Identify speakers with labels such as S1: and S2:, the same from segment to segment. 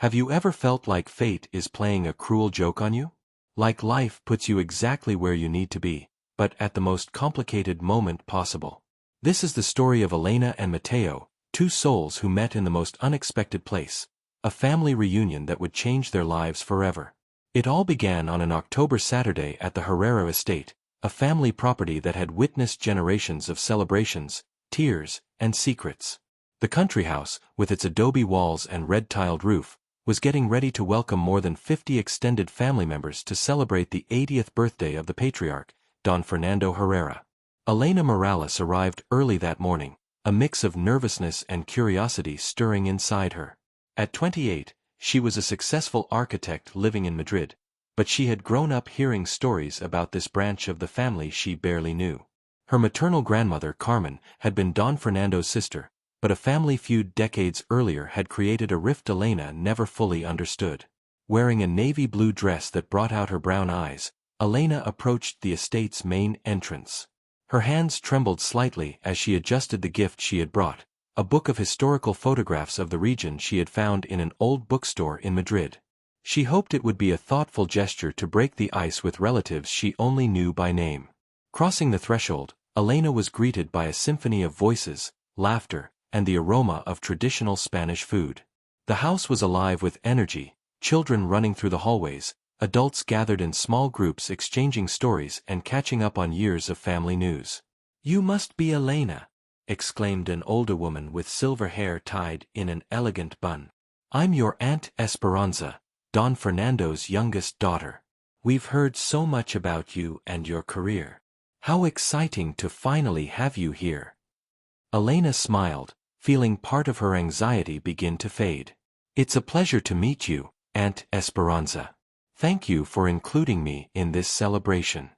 S1: Have you ever felt like fate is playing a cruel joke on you? Like life puts you exactly where you need to be, but at the most complicated moment possible. This is the story of Elena and Mateo, two souls who met in the most unexpected place, a family reunion that would change their lives forever. It all began on an October Saturday at the Herrera estate, a family property that had witnessed generations of celebrations, tears, and secrets. The country house, with its adobe walls and red-tiled roof, was getting ready to welcome more than 50 extended family members to celebrate the 80th birthday of the patriarch, Don Fernando Herrera. Elena Morales arrived early that morning, a mix of nervousness and curiosity stirring inside her. At 28, she was a successful architect living in Madrid, but she had grown up hearing stories about this branch of the family she barely knew. Her maternal grandmother, Carmen, had been Don Fernando's sister, but a family feud decades earlier had created a rift Elena never fully understood. Wearing a navy blue dress that brought out her brown eyes, Elena approached the estate's main entrance. Her hands trembled slightly as she adjusted the gift she had brought, a book of historical photographs of the region she had found in an old bookstore in Madrid. She hoped it would be a thoughtful gesture to break the ice with relatives she only knew by name. Crossing the threshold, Elena was greeted by a symphony of voices, laughter, and the aroma of traditional Spanish food. The house was alive with energy, children running through the hallways, adults gathered in small groups exchanging stories and catching up on years of family news. "You must be Elena," exclaimed an older woman with silver hair tied in an elegant bun. "I'm your Aunt Esperanza, Don Fernando's youngest daughter. We've heard so much about you and your career. How exciting to finally have you here." Elena smiled, feeling part of her anxiety begin to fade. "It's a pleasure to meet you, Aunt Esperanza. Thank you for including me in this celebration."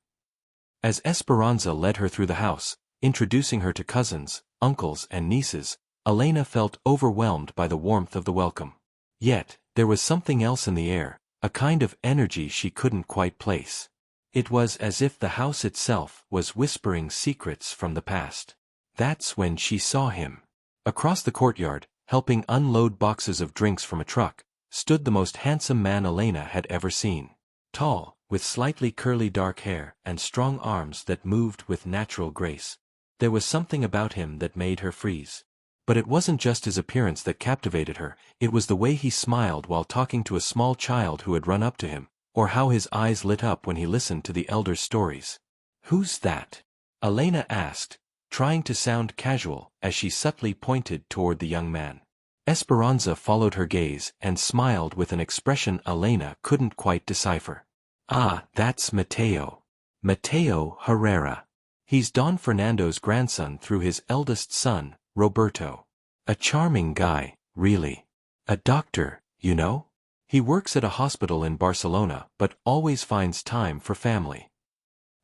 S1: As Esperanza led her through the house, introducing her to cousins, uncles and nieces, Elena felt overwhelmed by the warmth of the welcome. Yet, there was something else in the air, a kind of energy she couldn't quite place. It was as if the house itself was whispering secrets from the past. That's when she saw him. Across the courtyard, helping unload boxes of drinks from a truck, stood the most handsome man Elena had ever seen. Tall, with slightly curly dark hair and strong arms that moved with natural grace. There was something about him that made her freeze. But it wasn't just his appearance that captivated her, it was the way he smiled while talking to a small child who had run up to him, or how his eyes lit up when he listened to the elders' stories. "Who's that?" Elena asked, trying to sound casual as she subtly pointed toward the young man. Esperanza followed her gaze and smiled with an expression Elena couldn't quite decipher. "Ah, that's Mateo. Mateo Herrera. He's Don Fernando's grandson through his eldest son, Roberto. A charming guy, really. A doctor, you know? He works at a hospital in Barcelona but always finds time for family."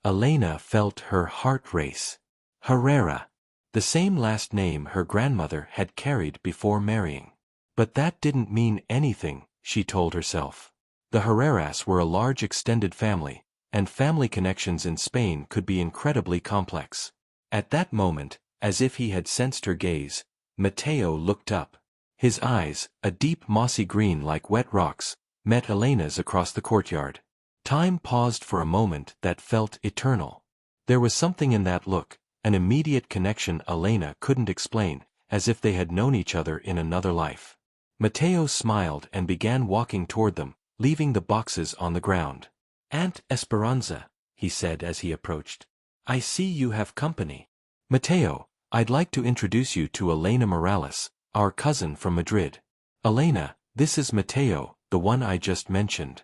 S1: Elena felt her heart race. Herrera. The same last name her grandmother had carried before marrying. But that didn't mean anything, she told herself. The Herreras were a large extended family, and family connections in Spain could be incredibly complex. At that moment, as if he had sensed her gaze, Mateo looked up. His eyes, a deep mossy green like wet rocks, met Elena's across the courtyard. Time paused for a moment that felt eternal. There was something in that look, an immediate connection Elena couldn't explain, as if they had known each other in another life. Mateo smiled and began walking toward them, leaving the boxes on the ground. "Aunt Esperanza," he said as he approached. "I see you have company." "Mateo, I'd like to introduce you to Elena Morales, our cousin from Madrid. Elena, this is Mateo, the one I just mentioned."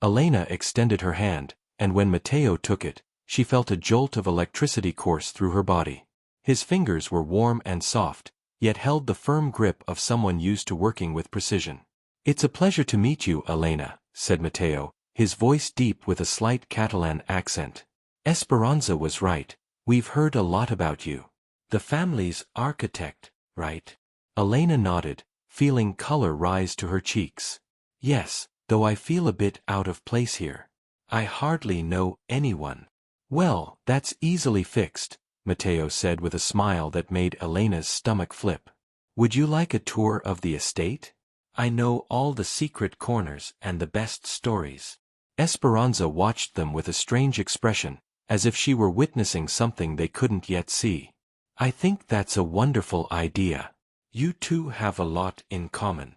S1: Elena extended her hand, and when Mateo took it, she felt a jolt of electricity course through her body. His fingers were warm and soft, yet held the firm grip of someone used to working with precision. "It's a pleasure to meet you, Elena," said Mateo, his voice deep with a slight Catalan accent. "Esperanza was right, we've heard a lot about you. The family's architect, right?" Elena nodded, feeling color rise to her cheeks. "Yes, though I feel a bit out of place here. I hardly know anyone." "Well, that's easily fixed," Mateo said with a smile that made Elena's stomach flip. "Would you like a tour of the estate?" I know all the secret corners and the best stories. Esperanza watched them with a strange expression, as if she were witnessing something they couldn't yet see. I think that's a wonderful idea. You two have a lot in common.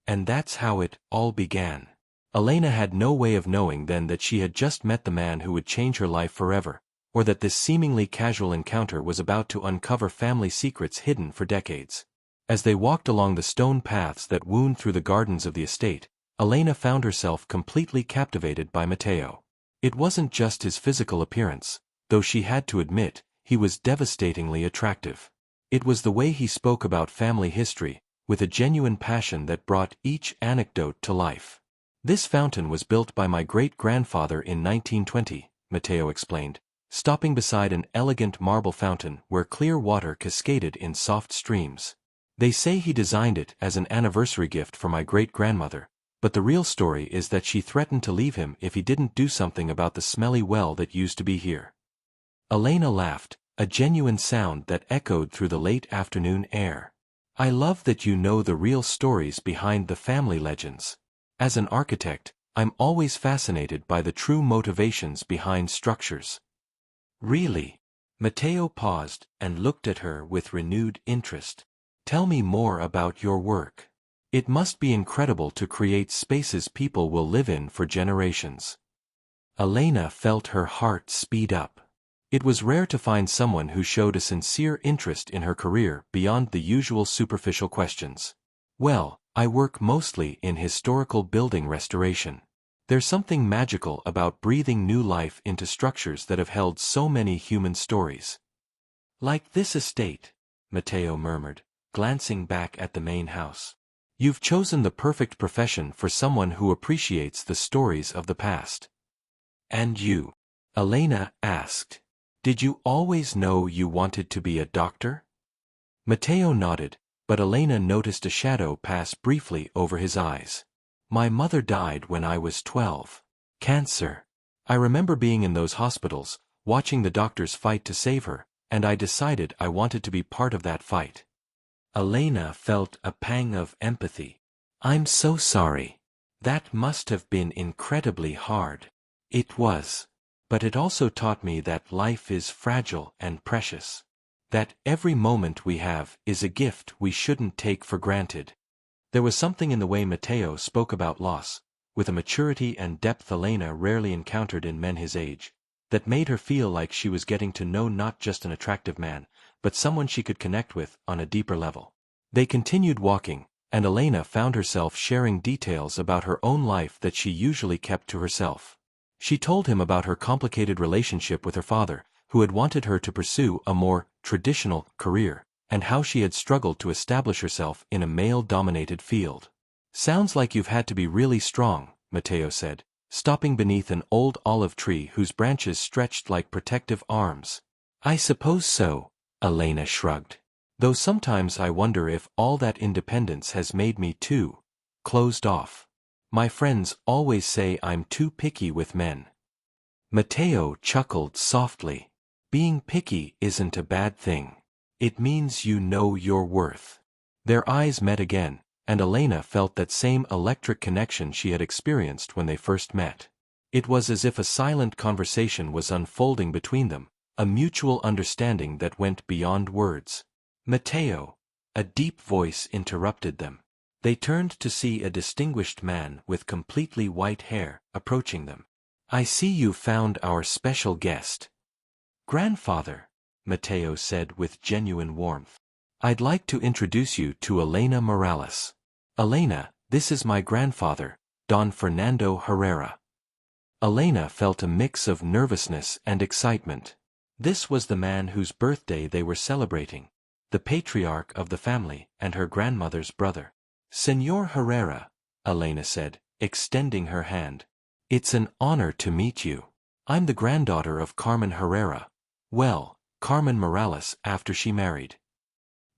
S1: And that's how it all began. Elena had no way of knowing then that she had just met the man who would change her life forever, or that this seemingly casual encounter was about to uncover family secrets hidden for decades. As they walked along the stone paths that wound through the gardens of the estate, Elena found herself completely captivated by Mateo. It wasn't just his physical appearance, though she had to admit, he was devastatingly attractive. It was the way he spoke about family history, with a genuine passion that brought each anecdote to life. This fountain was built by my great-grandfather in 1920, Mateo explained, stopping beside an elegant marble fountain where clear water cascaded in soft streams. They say he designed it as an anniversary gift for my great-grandmother, but the real story is that she threatened to leave him if he didn't do something about the smelly well that used to be here. Elena laughed, a genuine sound that echoed through the late afternoon air. I love that you know the real stories behind the family legends. As an architect, I'm always fascinated by the true motivations behind structures. Really? Mateo paused and looked at her with renewed interest. Tell me more about your work. It must be incredible to create spaces people will live in for generations. Elena felt her heart speed up. It was rare to find someone who showed a sincere interest in her career beyond the usual superficial questions. Well, I work mostly in historical building restoration. There's something magical about breathing new life into structures that have held so many human stories. Like this estate, Mateo murmured, glancing back at the main house. You've chosen the perfect profession for someone who appreciates the stories of the past. And you? Elena asked. Did you always know you wanted to be a doctor? Mateo nodded, but Elena noticed a shadow pass briefly over his eyes. My mother died when I was 12. Cancer. I remember being in those hospitals, watching the doctors fight to save her, and I decided I wanted to be part of that fight. Elena felt a pang of empathy. I'm so sorry. That must have been incredibly hard. It was. But it also taught me that life is fragile and precious. That every moment we have is a gift we shouldn't take for granted. There was something in the way Mateo spoke about loss, with a maturity and depth Elena rarely encountered in men his age, that made her feel like she was getting to know not just an attractive man, but someone she could connect with on a deeper level. They continued walking, and Elena found herself sharing details about her own life that she usually kept to herself. She told him about her complicated relationship with her father, who had wanted her to pursue a more traditional career, and how she had struggled to establish herself in a male-dominated field. Sounds like you've had to be really strong, Mateo said, stopping beneath an old olive tree whose branches stretched like protective arms. I suppose so, Elena shrugged. Though sometimes I wonder if all that independence has made me too closed off. My friends always say I'm too picky with men. Mateo chuckled softly. Being picky isn't a bad thing. It means you know your worth. Their eyes met again, and Elena felt that same electric connection she had experienced when they first met. It was as if a silent conversation was unfolding between them, a mutual understanding that went beyond words. Mateo, a deep voice interrupted them. They turned to see a distinguished man with completely white hair approaching them. I see you found our special guest. Grandfather, Mateo said with genuine warmth. I'd like to introduce you to Elena Morales. Elena, this is my grandfather, Don Fernando Herrera. Elena felt a mix of nervousness and excitement. This was the man whose birthday they were celebrating, the patriarch of the family and her grandmother's brother. Señor Herrera, Elena said, extending her hand. It's an honor to meet you. I'm the granddaughter of Carmen Herrera. Well, Carmen Morales after she married.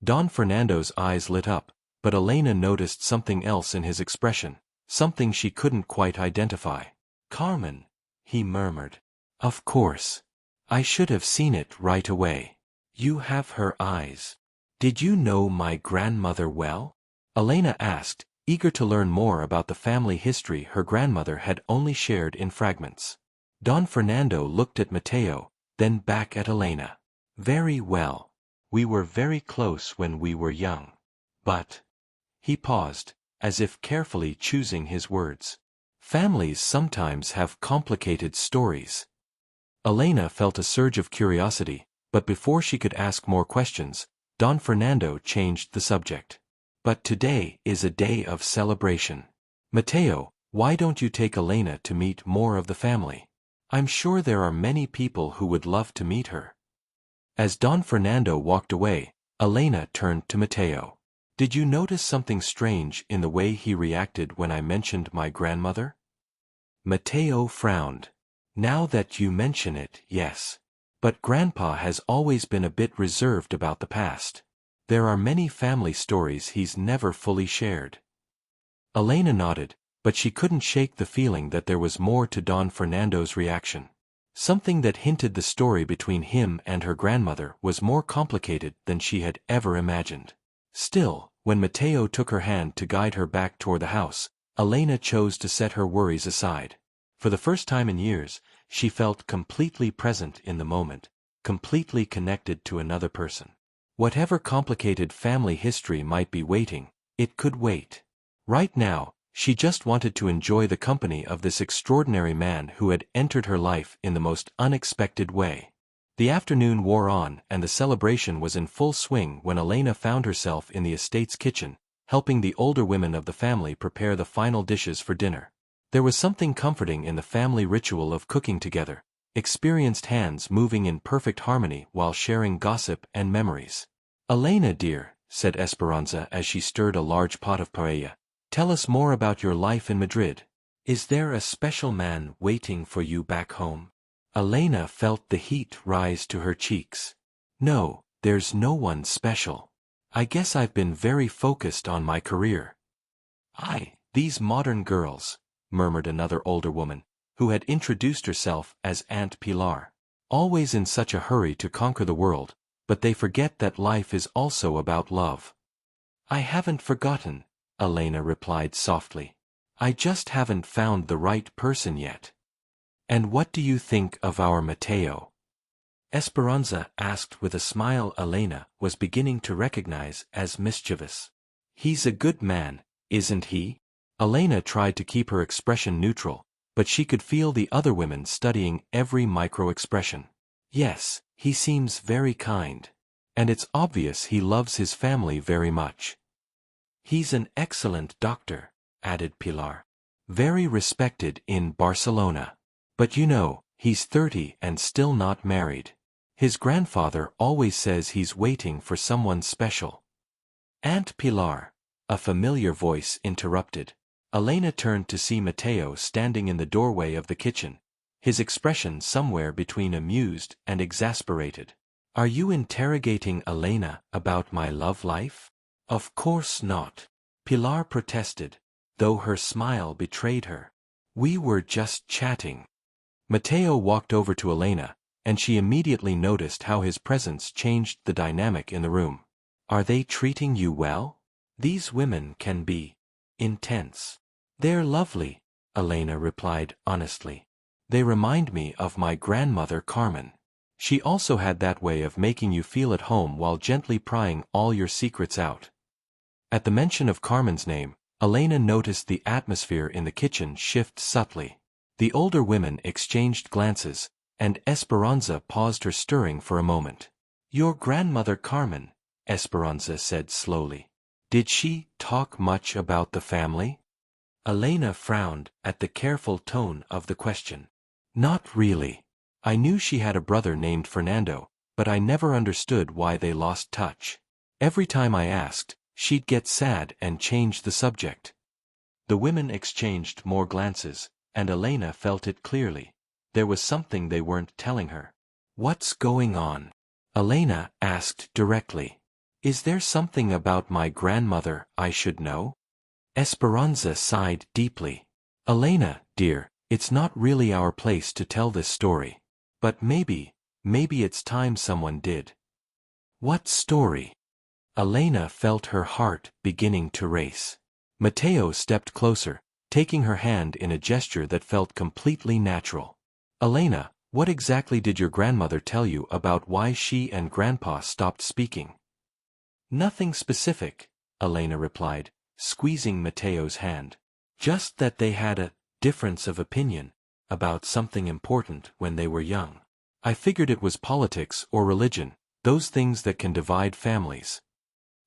S1: Don Fernando's eyes lit up, but Elena noticed something else in his expression, something she couldn't quite identify. Carmen, he murmured. Of course. I should have seen it right away. You have her eyes. Did you know my grandmother well? Elena asked, eager to learn more about the family history her grandmother had only shared in fragments. Don Fernando looked at Mateo, then back at Elena. Very well. We were very close when we were young. But... He paused, as if carefully choosing his words. Families sometimes have complicated stories. Elena felt a surge of curiosity, but before she could ask more questions, Don Fernando changed the subject. But today is a day of celebration. Mateo, why don't you take Elena to meet more of the family? I'm sure there are many people who would love to meet her. As Don Fernando walked away, Elena turned to Mateo. Did you notice something strange in the way he reacted when I mentioned my grandmother? Mateo frowned. Now that you mention it, yes. But Grandpa has always been a bit reserved about the past. There are many family stories he's never fully shared. Elena nodded, but she couldn't shake the feeling that there was more to Don Fernando's reaction. Something that hinted the story between him and her grandmother was more complicated than she had ever imagined. Still, when Mateo took her hand to guide her back toward the house, Elena chose to set her worries aside. For the first time in years, she felt completely present in the moment, completely connected to another person. Whatever complicated family history might be waiting, it could wait. Right now, she just wanted to enjoy the company of this extraordinary man who had entered her life in the most unexpected way. The afternoon wore on and the celebration was in full swing when Elena found herself in the estate's kitchen, helping the older women of the family prepare the final dishes for dinner. There was something comforting in the family ritual of cooking together, experienced hands moving in perfect harmony while sharing gossip and memories. Elena dear, said Esperanza as she stirred a large pot of paella, tell us more about your life in Madrid. Is there a special man waiting for you back home? Elena felt the heat rise to her cheeks. No, there's no one special. I guess I've been very focused on my career. These modern girls, murmured another older woman, who had introduced herself as Aunt Pilar. Always in such a hurry to conquer the world, but they forget that life is also about love. I haven't forgotten, Elena replied softly. I just haven't found the right person yet. And what do you think of our Mateo? Esperanza asked with a smile Elena was beginning to recognize as mischievous. He's a good man, isn't he? Elena tried to keep her expression neutral, but she could feel the other women studying every micro-expression. Yes, he seems very kind. And it's obvious he loves his family very much. He's an excellent doctor, added Pilar. Very respected in Barcelona. But you know, he's 30 and still not married. His grandfather always says he's waiting for someone special. Aunt Pilar, a familiar voice interrupted. Elena turned to see Mateo standing in the doorway of the kitchen, his expression somewhere between amused and exasperated. Are you interrogating Elena about my love life? Of course not. Pilar protested, though her smile betrayed her. We were just chatting. Mateo walked over to Elena, and she immediately noticed how his presence changed the dynamic in the room. Are they treating you well? These women can be intense. They're lovely, Elena replied honestly. They remind me of my grandmother Carmen. She also had that way of making you feel at home while gently prying all your secrets out. At the mention of Carmen's name, Elena noticed the atmosphere in the kitchen shift subtly. The older women exchanged glances, and Esperanza paused her stirring for a moment. Your grandmother Carmen, Esperanza said slowly. Did she talk much about the family? Elena frowned at the careful tone of the question. Not really. I knew she had a brother named Fernando, but I never understood why they lost touch. Every time I asked, she'd get sad and change the subject. The women exchanged more glances, and Elena felt it clearly. There was something they weren't telling her. What's going on? Elena asked directly. Is there something about my grandmother I should know? Esperanza sighed deeply. Elena, dear, it's not really our place to tell this story. But maybe it's time someone did. What story? Elena felt her heart beginning to race. Mateo stepped closer, taking her hand in a gesture that felt completely natural. Elena, what exactly did your grandmother tell you about why she and Grandpa stopped speaking? Nothing specific, Elena replied, squeezing Mateo's hand. Just that they had a difference of opinion about something important when they were young. I figured it was politics or religion, those things that can divide families.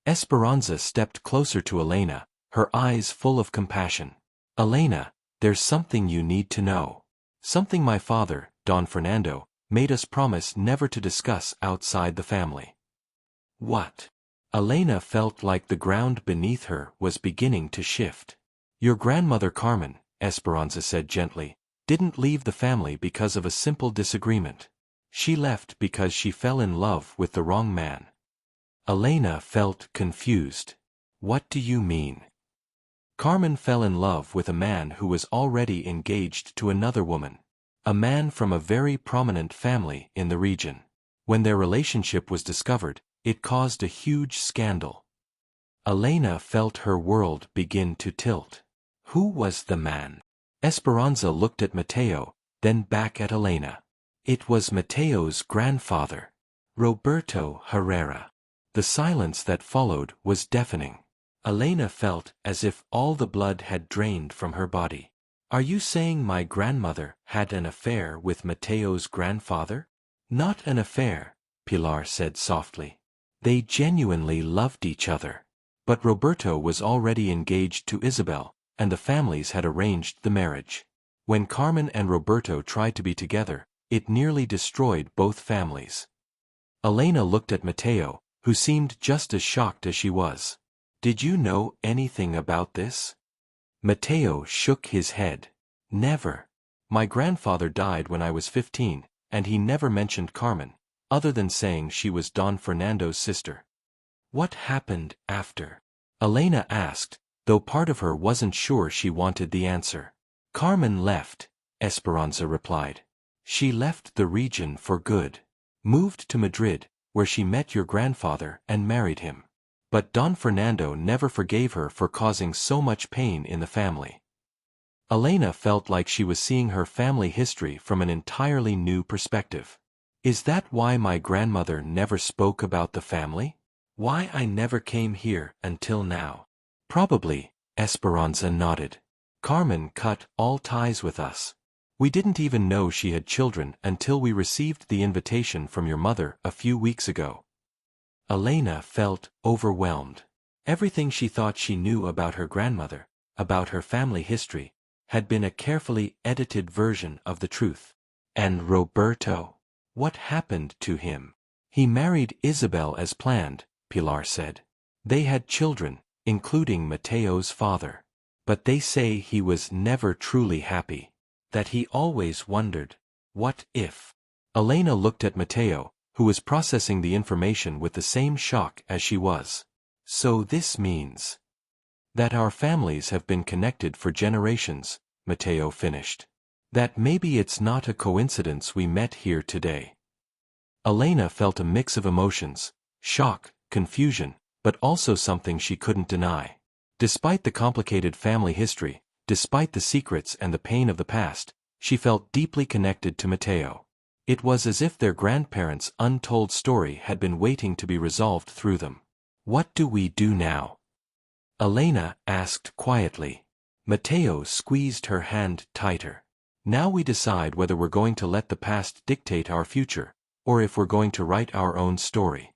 S1: Esperanza stepped closer to Elena, her eyes full of compassion. Elena, there's something you need to know. Something my father, Don Fernando, made us promise never to discuss outside the family. What? Elena felt like the ground beneath her was beginning to shift. Your grandmother Carmen, Esperanza said gently, didn't leave the family because of a simple disagreement. She left because she fell in love with the wrong man. Elena felt confused. What do you mean? Carmen fell in love with a man who was already engaged to another woman. A man from a very prominent family in the region. When their relationship was discovered, it caused a huge scandal. Elena felt her world begin to tilt. Who was the man? Esperanza looked at Mateo, then back at Elena. It was Mateo's grandfather, Roberto Herrera. The silence that followed was deafening. Elena felt as if all the blood had drained from her body. Are you saying my grandmother had an affair with Mateo's grandfather? Not an affair, Pilar said softly. They genuinely loved each other. But Roberto was already engaged to Isabel, and the families had arranged the marriage. When Carmen and Roberto tried to be together, it nearly destroyed both families. Elena looked at Mateo, who seemed just as shocked as she was. Did you know anything about this? Mateo shook his head. Never. My grandfather died when I was 15, and he never mentioned Carmen, other than saying she was Don Fernando's sister. What happened after? Elena asked, though part of her wasn't sure she wanted the answer. Carmen left, Esperanza replied. She left the region for good. Moved to Madrid, where she met your grandfather and married him. But Don Fernando never forgave her for causing so much pain in the family. Elena felt like she was seeing her family history from an entirely new perspective. Is that why my grandmother never spoke about the family? Why I never came here until now? Probably, Esperanza nodded. Carmen cut all ties with us. We didn't even know she had children until we received the invitation from your mother a few weeks ago. Elena felt overwhelmed. Everything she thought she knew about her grandmother, about her family history, had been a carefully edited version of the truth. And Roberto? What happened to him? He married Isabel as planned, Pilar said. They had children, including Mateo's father. But they say he was never truly happy. That he always wondered, what if? Elena looked at Mateo, who was processing the information with the same shock as she was. So this means that our families have been connected for generations, Mateo finished. That maybe it's not a coincidence we met here today. Elena felt a mix of emotions, shock, confusion, but also something she couldn't deny. Despite the complicated family history, despite the secrets and the pain of the past, she felt deeply connected to Mateo. It was as if their grandparents' untold story had been waiting to be resolved through them. What do we do now? Elena asked quietly. Mateo squeezed her hand tighter. Now we decide whether we're going to let the past dictate our future, or if we're going to write our own story.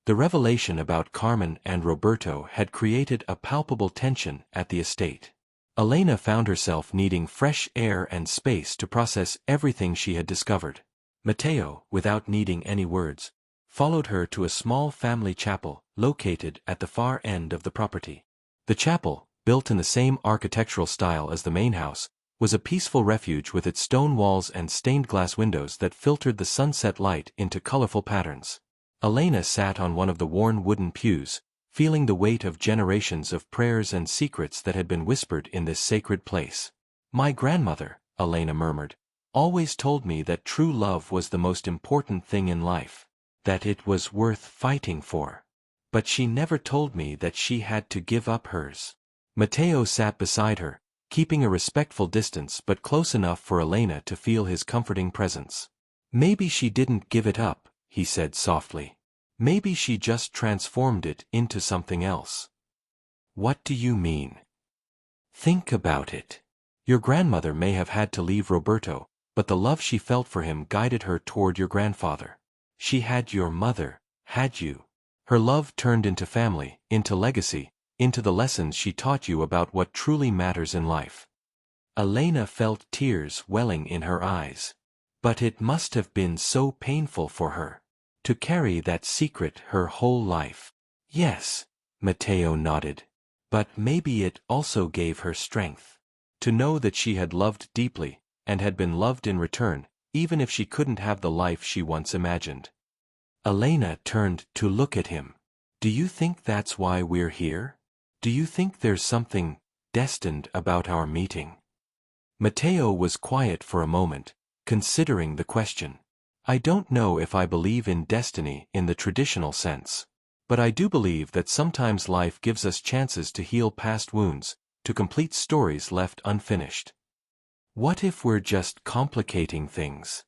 S1: The revelation about Carmen and Roberto had created a palpable tension at the estate. Elena found herself needing fresh air and space to process everything she had discovered. Mateo, without needing any words, followed her to a small family chapel located at the far end of the property. The chapel, built in the same architectural style as the main house, was a peaceful refuge with its stone walls and stained glass windows that filtered the sunset light into colorful patterns. Elena sat on one of the worn wooden pews, feeling the weight of generations of prayers and secrets that had been whispered in this sacred place. My grandmother, Elena murmured, always told me that true love was the most important thing in life, that it was worth fighting for. But she never told me that she had to give up hers. Mateo sat beside her, keeping a respectful distance but close enough for Elena to feel his comforting presence. Maybe she didn't give it up, he said softly. Maybe she just transformed it into something else. What do you mean? Think about it. Your grandmother may have had to leave Roberto, but the love she felt for him guided her toward your grandfather. She had your mother, had you. Her love turned into family, into legacy, into the lessons she taught you about what truly matters in life. Elena felt tears welling in her eyes. But it must have been so painful for her. To carry that secret her whole life. Yes, Mateo nodded. But maybe it also gave her strength. To know that she had loved deeply, and had been loved in return, even if she couldn't have the life she once imagined. Elena turned to look at him. Do you think that's why we're here? Do you think there's something destined about our meeting? Mateo was quiet for a moment, considering the question. I don't know if I believe in destiny in the traditional sense. But I do believe that sometimes life gives us chances to heal past wounds, to complete stories left unfinished. What if we're just complicating things?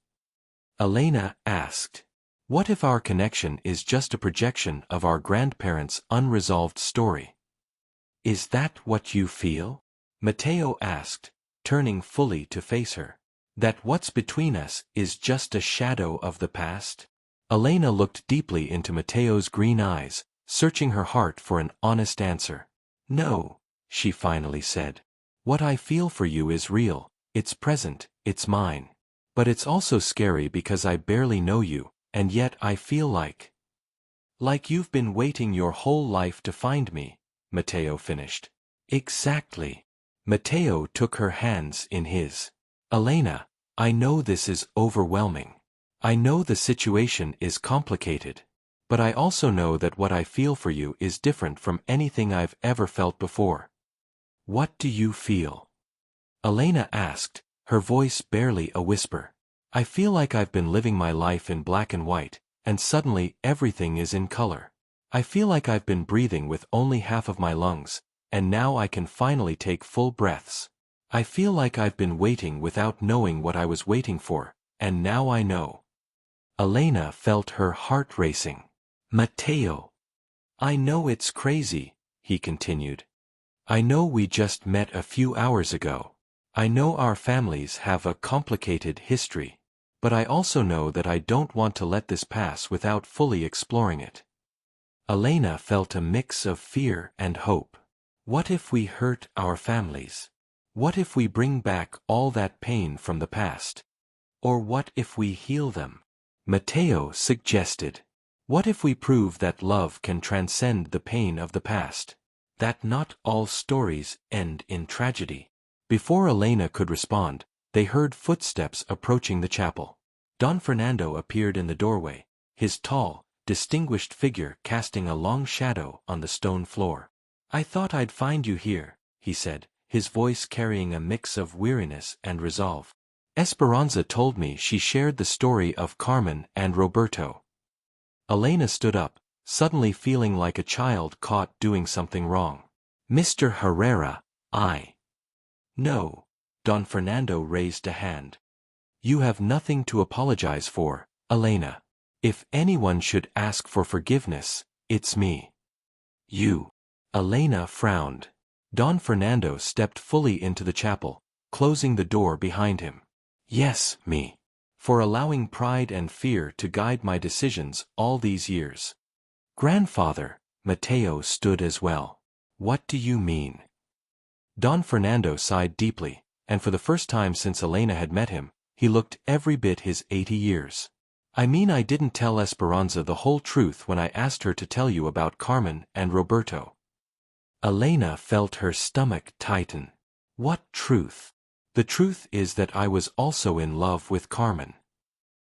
S1: Elena asked. What if our connection is just a projection of our grandparents' unresolved story? Is that what you feel? Mateo asked, turning fully to face her. That what's between us is just a shadow of the past? Elena looked deeply into Mateo's green eyes, searching her heart for an honest answer. No, she finally said. What I feel for you is real, it's present, it's mine. But it's also scary because I barely know you, and yet I feel like you've been waiting your whole life to find me, Mateo finished. Exactly. Mateo took her hands in his. Elena, I know this is overwhelming. I know the situation is complicated. But I also know that what I feel for you is different from anything I've ever felt before. What do you feel? Elena asked, her voice barely a whisper. I feel like I've been living my life in black and white, and suddenly everything is in color. I feel like I've been breathing with only half of my lungs, and now I can finally take full breaths. I feel like I've been waiting without knowing what I was waiting for, and now I know. Elena felt her heart racing. Mateo. I know it's crazy, he continued. I know we just met a few hours ago. I know our families have a complicated history. But I also know that I don't want to let this pass without fully exploring it. Elena felt a mix of fear and hope. What if we hurt our families? What if we bring back all that pain from the past? Or what if we heal them? Mateo suggested. What if we prove that love can transcend the pain of the past? That not all stories end in tragedy? Before Elena could respond, they heard footsteps approaching the chapel. Don Fernando appeared in the doorway, his tall, distinguished figure casting a long shadow on the stone floor. I thought I'd find you here, he said, his voice carrying a mix of weariness and resolve. Esperanza told me she shared the story of Carmen and Roberto. Elena stood up, suddenly feeling like a child caught doing something wrong. Mr. Herrera, No. Don Fernando raised a hand. You have nothing to apologize for, Elena. If anyone should ask for forgiveness, it's me. You. Elena frowned. Don Fernando stepped fully into the chapel, closing the door behind him. Yes, me. For allowing pride and fear to guide my decisions all these years. Grandfather, Mateo stood as well. What do you mean? Don Fernando sighed deeply, and for the first time since Elena had met him, he looked every bit his 80 years. I mean, I didn't tell Esperanza the whole truth when I asked her to tell you about Carmen and Roberto. Elena felt her stomach tighten. What truth? The truth is that I was also in love with Carmen.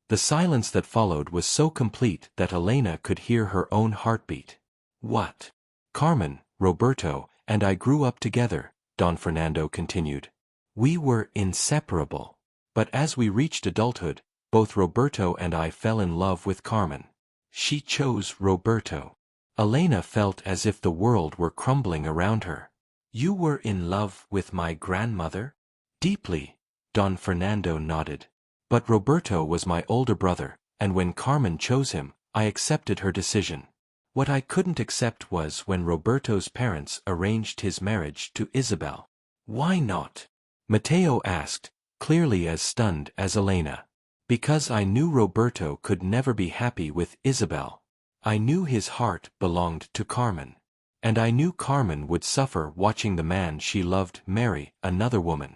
S1: The silence that followed was so complete that Elena could hear her own heartbeat. What? Carmen, Roberto, and I grew up together, Don Fernando continued. We were inseparable. But as we reached adulthood, both Roberto and I fell in love with Carmen. She chose Roberto. Elena felt as if the world were crumbling around her. You were in love with my grandmother? Deeply. Don Fernando nodded. But Roberto was my older brother, and when Carmen chose him, I accepted her decision. What I couldn't accept was when Roberto's parents arranged his marriage to Isabel. Why not? Mateo asked, clearly as stunned as Elena. Because I knew Roberto could never be happy with Isabel. I knew his heart belonged to Carmen. And I knew Carmen would suffer watching the man she loved marry another woman.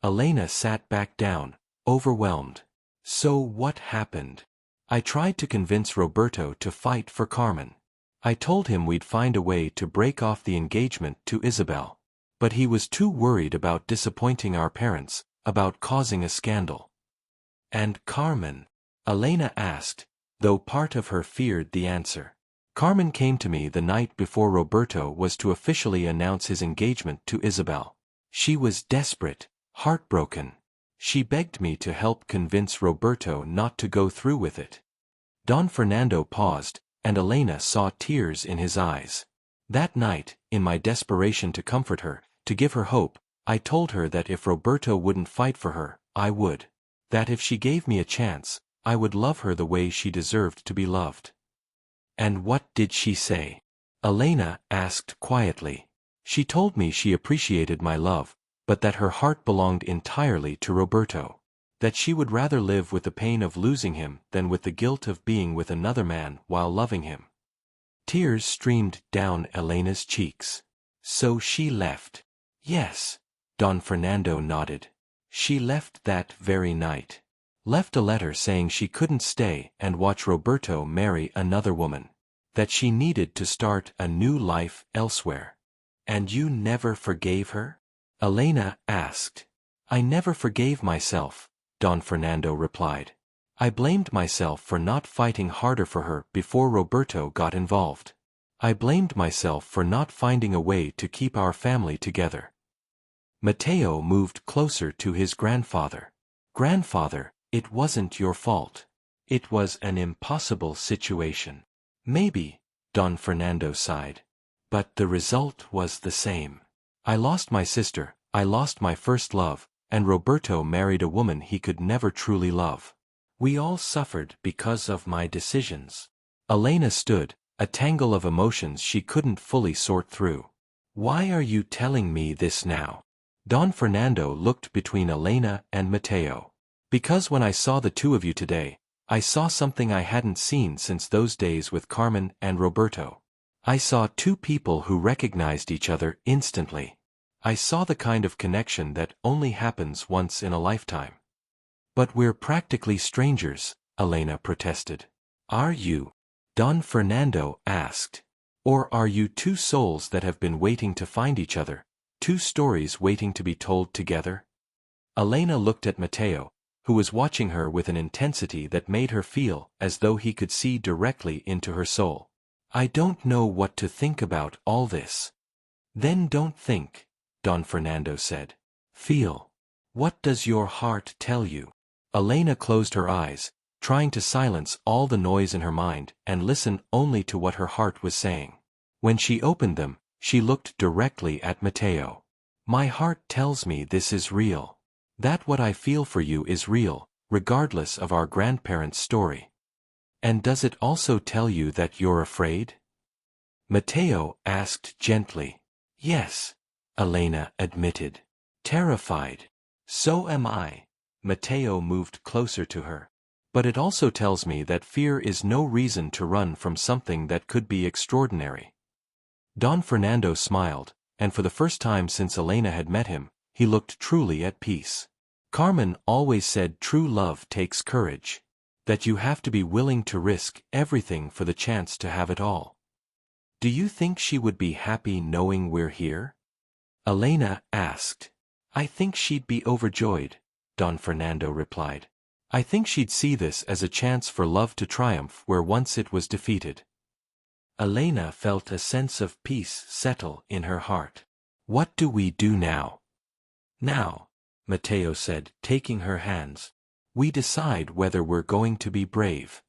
S1: Elena sat back down, overwhelmed. So what happened? I tried to convince Roberto to fight for Carmen. I told him we'd find a way to break off the engagement to Isabel. But he was too worried about disappointing our parents, about causing a scandal. And Carmen? Elena asked, though part of her feared the answer. Carmen came to me the night before Roberto was to officially announce his engagement to Isabel. She was desperate, heartbroken. She begged me to help convince Roberto not to go through with it. Don Fernando paused, and Elena saw tears in his eyes. That night, in my desperation to comfort her, to give her hope, I told her that if Roberto wouldn't fight for her, I would. That if she gave me a chance, I would love her the way she deserved to be loved. And what did she say? Elena asked quietly. She told me she appreciated my love, but that her heart belonged entirely to Roberto. That she would rather live with the pain of losing him than with the guilt of being with another man while loving him. Tears streamed down Elena's cheeks. So she left. Yes. Don Fernando nodded. She left that very night. Left a letter saying she couldn't stay and watch Roberto marry another woman. That she needed to start a new life elsewhere. And you never forgave her? Elena asked. I never forgave myself, Don Fernando replied. I blamed myself for not fighting harder for her before Roberto got involved. I blamed myself for not finding a way to keep our family together. Mateo moved closer to his grandfather. Grandfather, it wasn't your fault. It was an impossible situation. Maybe, Don Fernando sighed. But the result was the same. I lost my sister, I lost my first love, and Roberto married a woman he could never truly love. We all suffered because of my decisions. Elena stood, a tangle of emotions she couldn't fully sort through. Why are you telling me this now? Don Fernando looked between Elena and Mateo. Because when I saw the two of you today, I saw something I hadn't seen since those days with Carmen and Roberto. I saw two people who recognized each other instantly. I saw the kind of connection that only happens once in a lifetime. But we're practically strangers, Elena protested. Are you? Don Fernando asked. Or are you two souls that have been waiting to find each other, two stories waiting to be told together? Elena looked at Mateo, who was watching her with an intensity that made her feel as though he could see directly into her soul. I don't know what to think about all this. Then don't think, Don Fernando said. Feel. What does your heart tell you? Elena closed her eyes, trying to silence all the noise in her mind and listen only to what her heart was saying. When she opened them, she looked directly at Mateo. My heart tells me this is real. That what I feel for you is real, regardless of our grandparents' story. And does it also tell you that you're afraid? Mateo asked gently. Yes, Elena admitted. Terrified. So am I. Mateo moved closer to her. But it also tells me that fear is no reason to run from something that could be extraordinary. Don Fernando smiled, and for the first time since Elena had met him, he looked truly at peace. Carmen always said true love takes courage. That you have to be willing to risk everything for the chance to have it all. Do you think she would be happy knowing we're here? Elena asked. I think she'd be overjoyed, Don Fernando replied. I think she'd see this as a chance for love to triumph where once it was defeated. Elena felt a sense of peace settle in her heart. What do we do now? Now, Mateo said, taking her hands. We decide whether we're going to be brave.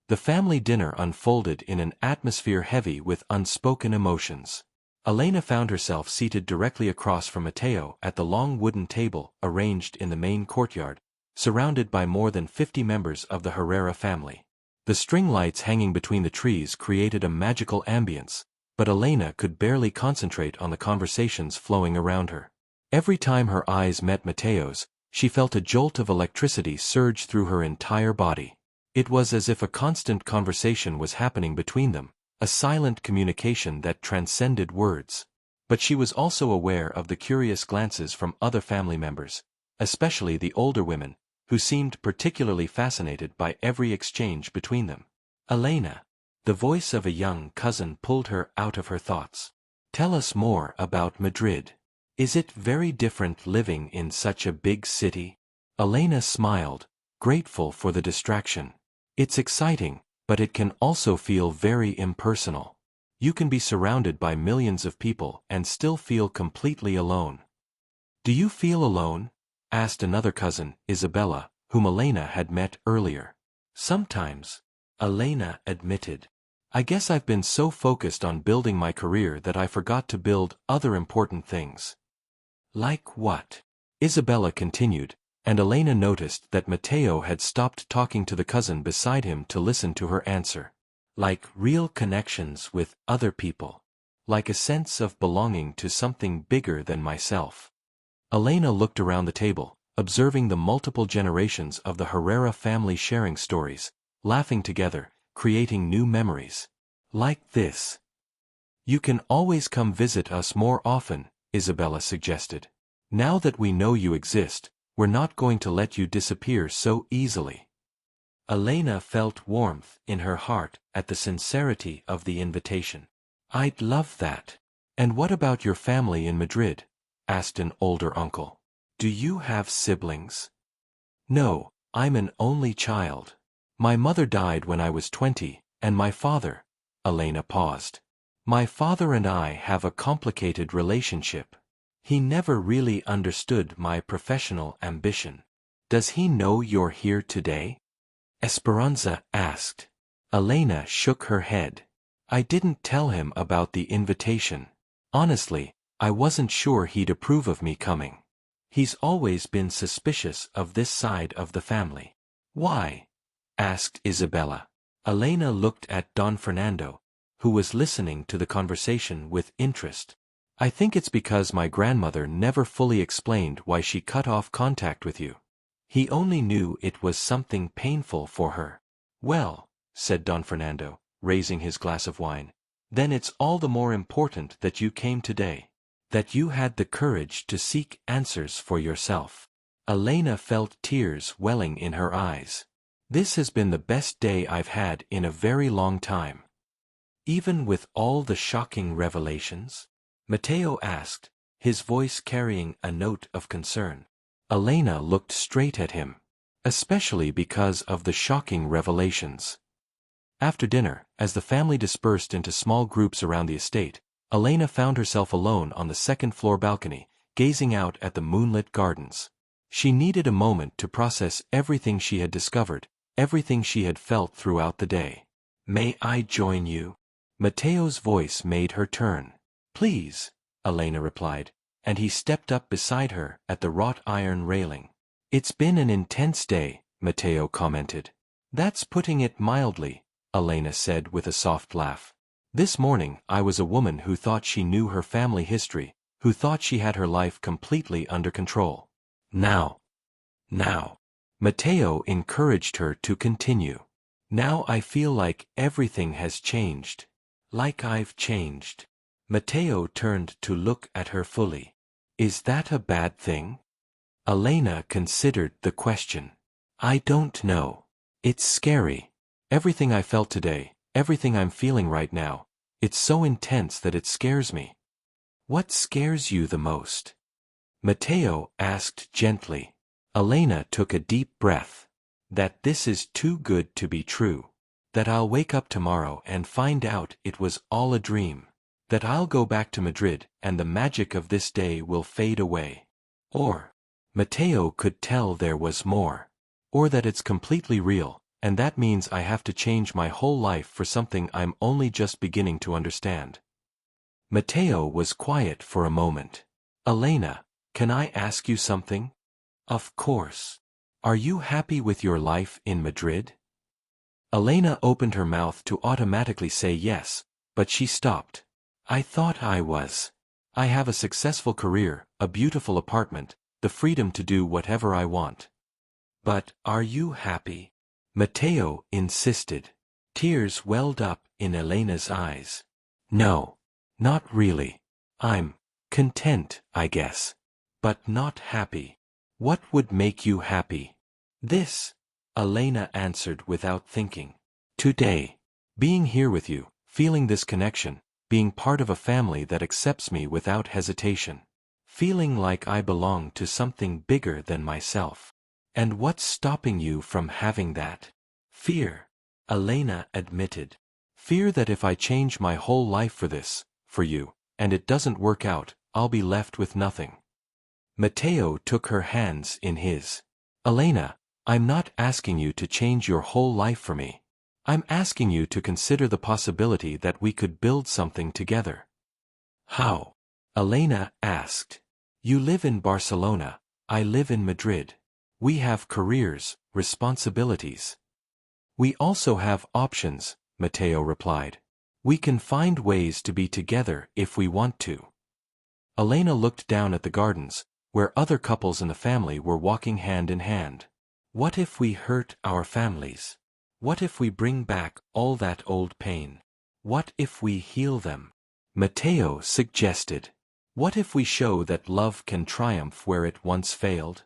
S1: The family dinner unfolded in an atmosphere heavy with unspoken emotions. Elena found herself seated directly across from Mateo at the long wooden table arranged in the main courtyard, surrounded by more than 50 members of the Herrera family. The string lights hanging between the trees created a magical ambience, but Elena could barely concentrate on the conversations flowing around her. Every time her eyes met Mateo's, she felt a jolt of electricity surge through her entire body. It was as if a constant conversation was happening between them, a silent communication that transcended words. But she was also aware of the curious glances from other family members, especially the older women, who seemed particularly fascinated by every exchange between them. Elena. The voice of a young cousin pulled her out of her thoughts. Tell us more about Madrid. Is it very different living in such a big city? Elena smiled, grateful for the distraction. It's exciting, but it can also feel very impersonal. You can be surrounded by millions of people and still feel completely alone. Do you feel alone? Asked another cousin, Isabella, whom Elena had met earlier. Sometimes, Elena admitted. I guess I've been so focused on building my career that I forgot to build other important things. Like what? Isabella continued, and Elena noticed that Mateo had stopped talking to the cousin beside him to listen to her answer. Like real connections with other people. Like a sense of belonging to something bigger than myself. Elena looked around the table, observing the multiple generations of the Herrera family sharing stories, laughing together, creating new memories. Like this. You can always come visit us more often, Isabella suggested. Now that we know you exist, we're not going to let you disappear so easily. Elena felt warmth in her heart at the sincerity of the invitation. I'd love that. And what about your family in Madrid? Asked an older uncle. Do you have siblings? No, I'm an only child. My mother died when I was 20, and my father. Elena paused. My father and I have a complicated relationship. He never really understood my professional ambition. Does he know you're here today? Esperanza asked. Elena shook her head. I didn't tell him about the invitation. Honestly, I wasn't sure he'd approve of me coming. He's always been suspicious of this side of the family. Why? Asked Isabella. Elena looked at Don Fernando, who was listening to the conversation with interest. I think it's because my grandmother never fully explained why she cut off contact with you. He only knew it was something painful for her. Well, said Don Fernando, raising his glass of wine, then it's all the more important that you came today. That you had the courage to seek answers for yourself. Elena felt tears welling in her eyes. This has been the best day I've had in a very long time. Even with all the shocking revelations? Mateo asked, his voice carrying a note of concern. Elena looked straight at him. Especially because of the shocking revelations. After dinner, as the family dispersed into small groups around the estate, Elena found herself alone on the second-floor balcony, gazing out at the moonlit gardens. She needed a moment to process everything she had discovered, everything she had felt throughout the day. May I join you? Mateo's voice made her turn. Please, Elena replied, and he stepped up beside her at the wrought iron railing. It's been an intense day, Mateo commented. That's putting it mildly, Elena said with a soft laugh. This morning I was a woman who thought she knew her family history, who thought she had her life completely under control. Now, Mateo encouraged her to continue. Now I feel like everything has changed. Like I've changed. Mateo turned to look at her fully. Is that a bad thing? Elena considered the question. I don't know. It's scary. Everything I felt today, everything I'm feeling right now, it's so intense that it scares me. What scares you the most? Mateo asked gently. Elena took a deep breath. That this is too good to be true. That I'll wake up tomorrow and find out it was all a dream. That I'll go back to Madrid and the magic of this day will fade away. Or, Mateo could tell there was more. Or that it's completely real, and that means I have to change my whole life for something I'm only just beginning to understand. Mateo was quiet for a moment. Elena, can I ask you something? Of course. Are you happy with your life in Madrid? Elena opened her mouth to automatically say yes, but she stopped. I thought I was. I have a successful career, a beautiful apartment, the freedom to do whatever I want. But, are you happy? Mateo insisted. Tears welled up in Elena's eyes. No. Not really. I'm content, I guess. But not happy. What would make you happy? This, Elena answered without thinking. Today. Being here with you, feeling this connection, being part of a family that accepts me without hesitation. Feeling like I belong to something bigger than myself. And what's stopping you from having that? Fear, Elena admitted. Fear that if I change my whole life for this, for you, and it doesn't work out, I'll be left with nothing. Mateo took her hands in his. Elena, I'm not asking you to change your whole life for me. I'm asking you to consider the possibility that we could build something together. How? Elena asked. You live in Barcelona, I live in Madrid. We have careers, responsibilities. We also have options, Mateo replied. We can find ways to be together if we want to. Elena looked down at the gardens, where other couples in the family were walking hand in hand. What if we hurt our families? What if we bring back all that old pain? What if we heal them? Mateo suggested. What if we show that love can triumph where it once failed?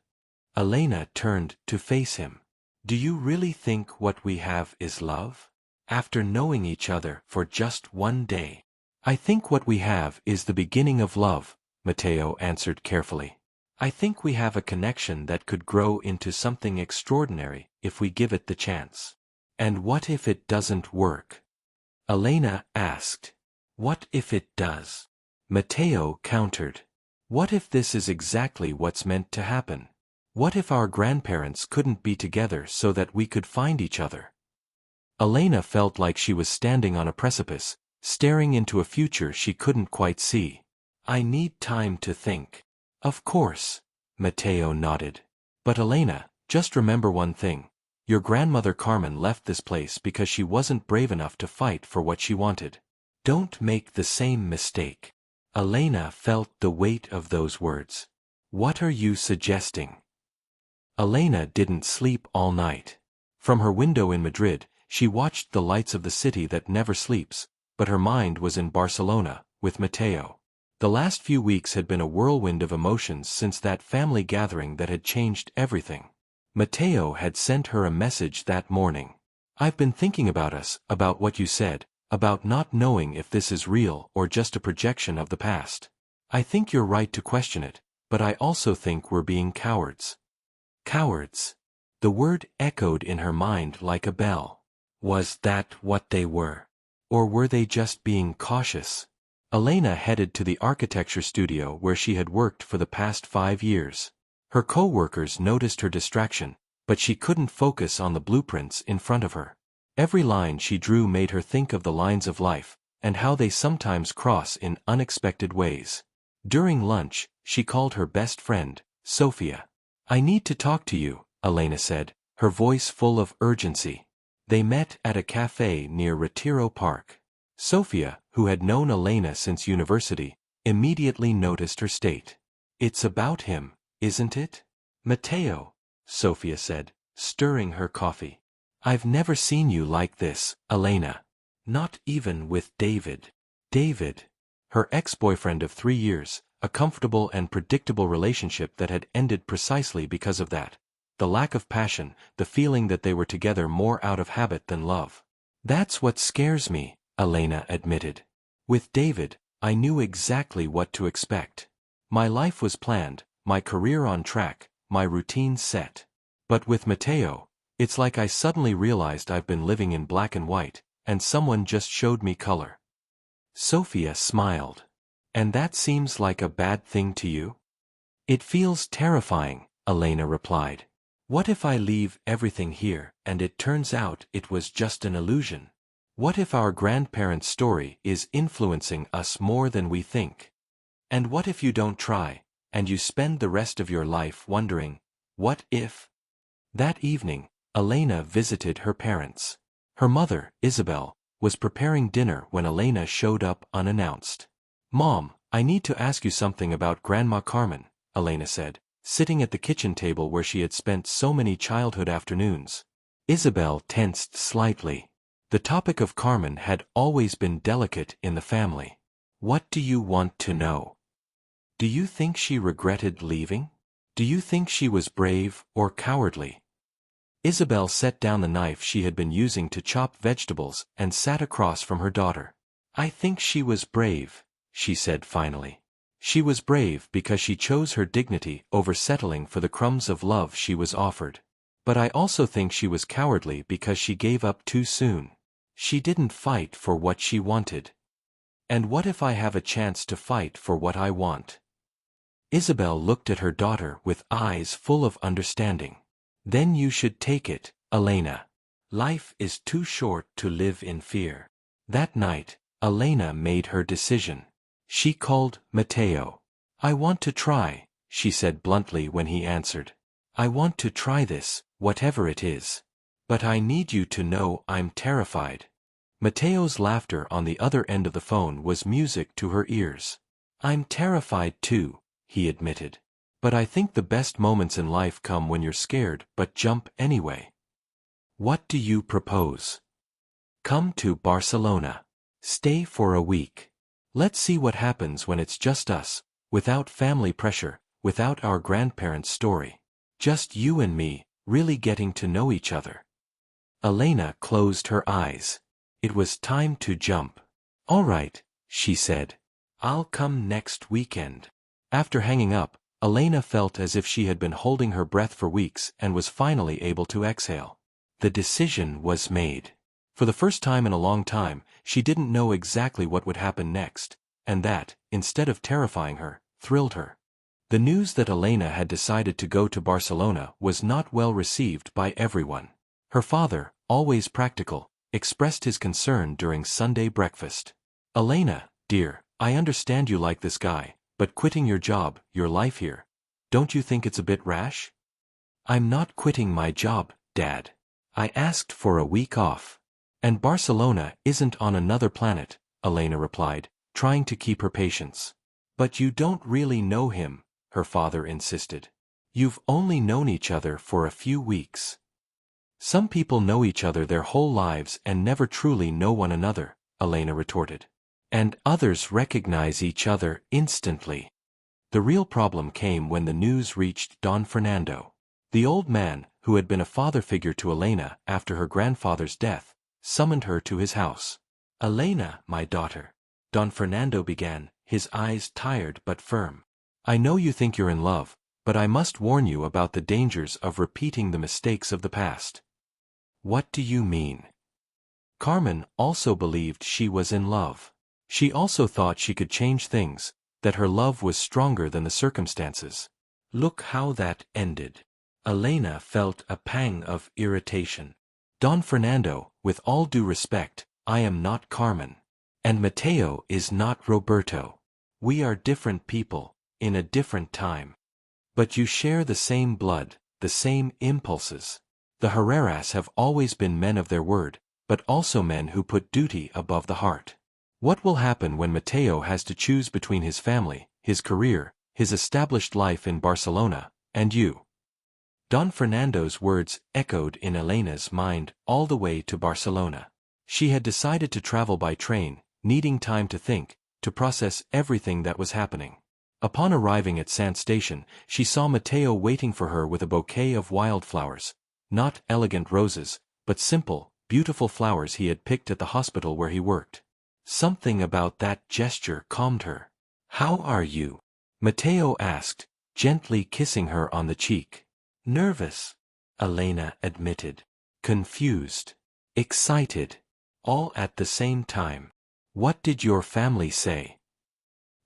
S1: Elena turned to face him. Do you really think what we have is love? After knowing each other for just one day. I think what we have is the beginning of love, Mateo answered carefully. I think we have a connection that could grow into something extraordinary if we give it the chance. And what if it doesn't work? Elena asked. What if it does? Mateo countered. What if this is exactly what's meant to happen? What if our grandparents couldn't be together so that we could find each other? Elena felt like she was standing on a precipice, staring into a future she couldn't quite see. I need time to think. Of course, Mateo nodded. But Elena, just remember one thing. Your grandmother Carmen left this place because she wasn't brave enough to fight for what she wanted. Don't make the same mistake. Elena felt the weight of those words. What are you suggesting? Elena didn't sleep all night. From her window in Madrid, she watched the lights of the city that never sleeps, but her mind was in Barcelona, with Mateo. The last few weeks had been a whirlwind of emotions since that family gathering that had changed everything. Mateo had sent her a message that morning. I've been thinking about us, about what you said, about not knowing if this is real or just a projection of the past. I think you're right to question it, but I also think we're being cowards. Cowards. The word echoed in her mind like a bell. Was that what they were? Or were they just being cautious? Elena headed to the architecture studio where she had worked for the past 5 years. Her co-workers noticed her distraction, but she couldn't focus on the blueprints in front of her. Every line she drew made her think of the lines of life, and how they sometimes cross in unexpected ways. During lunch, she called her best friend, Sophia. I need to talk to you, Elena said, her voice full of urgency. They met at a cafe near Retiro Park. Sophia, who had known Elena since university, immediately noticed her state. It's about him, isn't it? Mateo, Sophia said, stirring her coffee. I've never seen you like this, Elena. Not even with David. David. Her ex-boyfriend of 3 years, a comfortable and predictable relationship that had ended precisely because of that. The lack of passion, the feeling that they were together more out of habit than love. That's what scares me, Elena admitted. With David, I knew exactly what to expect. My life was planned, my career on track, my routine set. But with Mateo, it's like I suddenly realized I've been living in black and white, and someone just showed me color. Sophia smiled. And that seems like a bad thing to you? It feels terrifying, Elena replied. What if I leave everything here, and it turns out it was just an illusion? What if our grandparents' story is influencing us more than we think? And what if you don't try, and you spend the rest of your life wondering, what if? That evening, Elena visited her parents. Her mother, Isabel, was preparing dinner when Elena showed up unannounced. "Mom, I need to ask you something about Grandma Carmen," Elena said, sitting at the kitchen table where she had spent so many childhood afternoons. Isabel tensed slightly. The topic of Carmen had always been delicate in the family. "What do you want to know? Do you think she regretted leaving? Do you think she was brave or cowardly?" Isabel set down the knife she had been using to chop vegetables and sat across from her daughter. "I think she was brave," she said finally. "She was brave because she chose her dignity over settling for the crumbs of love she was offered. But I also think she was cowardly because she gave up too soon. She didn't fight for what she wanted. And what if I have a chance to fight for what I want?" Isabel looked at her daughter with eyes full of understanding. "Then you should take it, Elena. Life is too short to live in fear." That night, Elena made her decision. She called Mateo. "I want to try," she said bluntly when he answered. "I want to try this, whatever it is. But I need you to know I'm terrified." Mateo's laughter on the other end of the phone was music to her ears. "I'm terrified too," he admitted. "But I think the best moments in life come when you're scared but jump anyway." "What do you propose?" "Come to Barcelona. Stay for a week. Let's see what happens when it's just us, without family pressure, without our grandparents' story. Just you and me, really getting to know each other." Elena closed her eyes. It was time to jump. "All right," she said. "I'll come next weekend." After hanging up, Elena felt as if she had been holding her breath for weeks and was finally able to exhale. The decision was made. For the first time in a long time, she didn't know exactly what would happen next, and that, instead of terrifying her, thrilled her. The news that Elena had decided to go to Barcelona was not well received by everyone. Her father, always practical, expressed his concern during Sunday breakfast. "Elena, dear, I understand you like this guy, but quitting your job, your life here, don't you think it's a bit rash?" "I'm not quitting my job, Dad. I asked for a week off. And Barcelona isn't on another planet," Elena replied, trying to keep her patience. "But you don't really know him," her father insisted. "You've only known each other for a few weeks." "Some people know each other their whole lives and never truly know one another," Elena retorted. "And others recognize each other instantly." The real problem came when the news reached Don Fernando. The old man, who had been a father figure to Elena after her grandfather's death, summoned her to his house. "Elena, my daughter," Don Fernando began, his eyes tired but firm. "I know you think you're in love, but I must warn you about the dangers of repeating the mistakes of the past." "What do you mean?" Carmen also believed she was in love. She also thought she could change things, that her love was stronger than the circumstances. Look how that ended. Elena felt a pang of irritation. "Don Fernando, with all due respect, I am not Carmen. And Mateo is not Roberto. We are different people, in a different time. But you share the same blood, the same impulses. The Herreras have always been men of their word, but also men who put duty above the heart. What will happen when Mateo has to choose between his family, his career, his established life in Barcelona, and you?" Don Fernando's words echoed in Elena's mind all the way to Barcelona. She had decided to travel by train, needing time to think, to process everything that was happening. Upon arriving at Sant Station, she saw Mateo waiting for her with a bouquet of wildflowers. Not elegant roses, but simple, beautiful flowers he had picked at the hospital where he worked. Something about that gesture calmed her. "How are you?" Mateo asked, gently kissing her on the cheek. "Nervous," Elena admitted. "Confused. Excited. All at the same time. What did your family say?"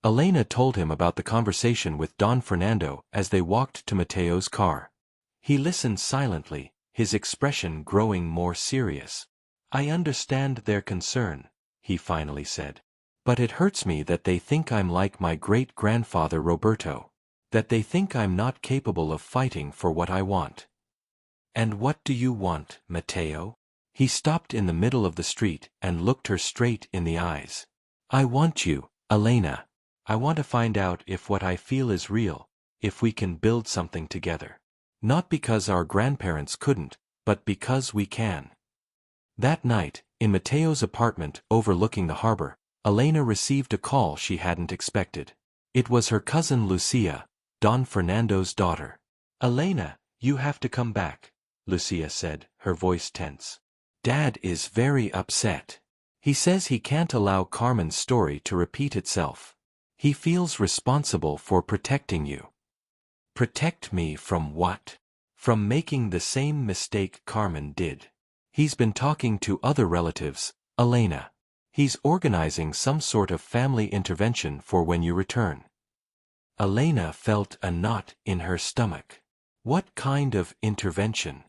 S1: Elena told him about the conversation with Don Fernando as they walked to Mateo's car. He listened silently, his expression growing more serious. I understand their concern, he finally said. But it hurts me that they think I'm like my great-grandfather Roberto. That they think I'm not capable of fighting for what I want. And what do you want, Mateo? He stopped in the middle of the street and looked her straight in the eyes. I want you, Elena. I want to find out if what I feel is real, if we can build something together. Not because our grandparents couldn't, but because we can. That night, in Mateo's apartment overlooking the harbor, Elena received a call she hadn't expected. It was her cousin Lucia, Don Fernando's daughter. Elena, you have to come back, Lucia said, her voice tense. Dad is very upset. He says he can't allow Carmen's story to repeat itself. He feels responsible for protecting you. Protect me from what? From making the same mistake Carmen did. He's been talking to other relatives, Elena. He's organizing some sort of family intervention for when you return. Elena felt a knot in her stomach. What kind of intervention?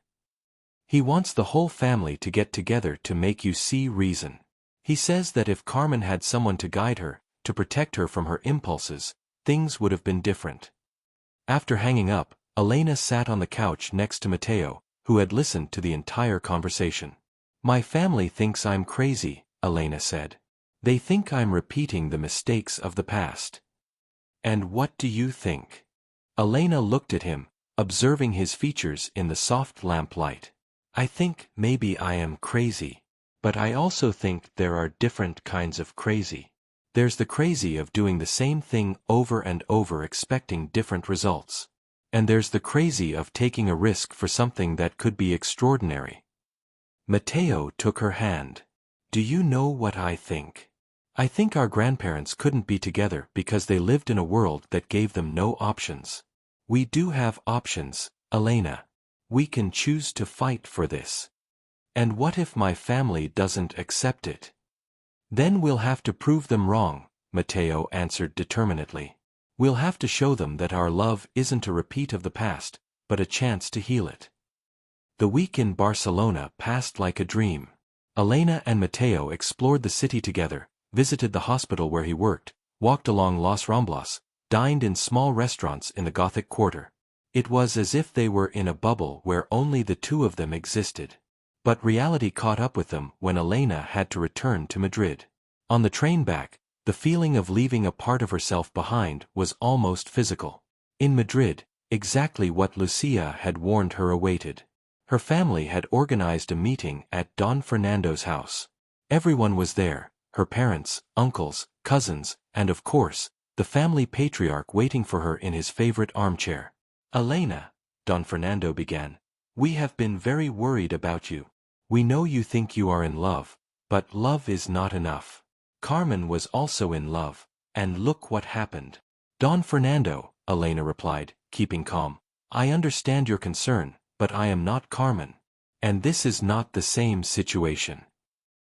S1: He wants the whole family to get together to make you see reason. He says that if Carmen had someone to guide her, to protect her from her impulses, things would have been different. After hanging up, Elena sat on the couch next to Mateo, who had listened to the entire conversation. My family thinks I'm crazy, Elena said. They think I'm repeating the mistakes of the past. And what do you think? Elena looked at him, observing his features in the soft lamplight. I think maybe I am crazy. But I also think there are different kinds of crazy. There's the crazy of doing the same thing over and over expecting different results. And there's the crazy of taking a risk for something that could be extraordinary. Mateo took her hand. Do you know what I think? I think our grandparents couldn't be together because they lived in a world that gave them no options. We do have options, Elena. We can choose to fight for this. And what if my family doesn't accept it? Then we'll have to prove them wrong, Mateo answered determinedly. We'll have to show them that our love isn't a repeat of the past, but a chance to heal it. The week in Barcelona passed like a dream. Elena and Mateo explored the city together, visited the hospital where he worked, walked along Las Ramblas, dined in small restaurants in the Gothic quarter. It was as if they were in a bubble where only the two of them existed. But reality caught up with them when Elena had to return to Madrid. On the train back, the feeling of leaving a part of herself behind was almost physical. In Madrid, exactly what Lucia had warned her awaited. Her family had organized a meeting at Don Fernando's house. Everyone was there, her parents, uncles, cousins, and of course, the family patriarch waiting for her in his favorite armchair. Elena, Don Fernando began, we have been very worried about you. We know you think you are in love, but love is not enough. Carmen was also in love, and look what happened. Don Fernando, Elena replied, keeping calm. I understand your concern, but I am not Carmen. And this is not the same situation.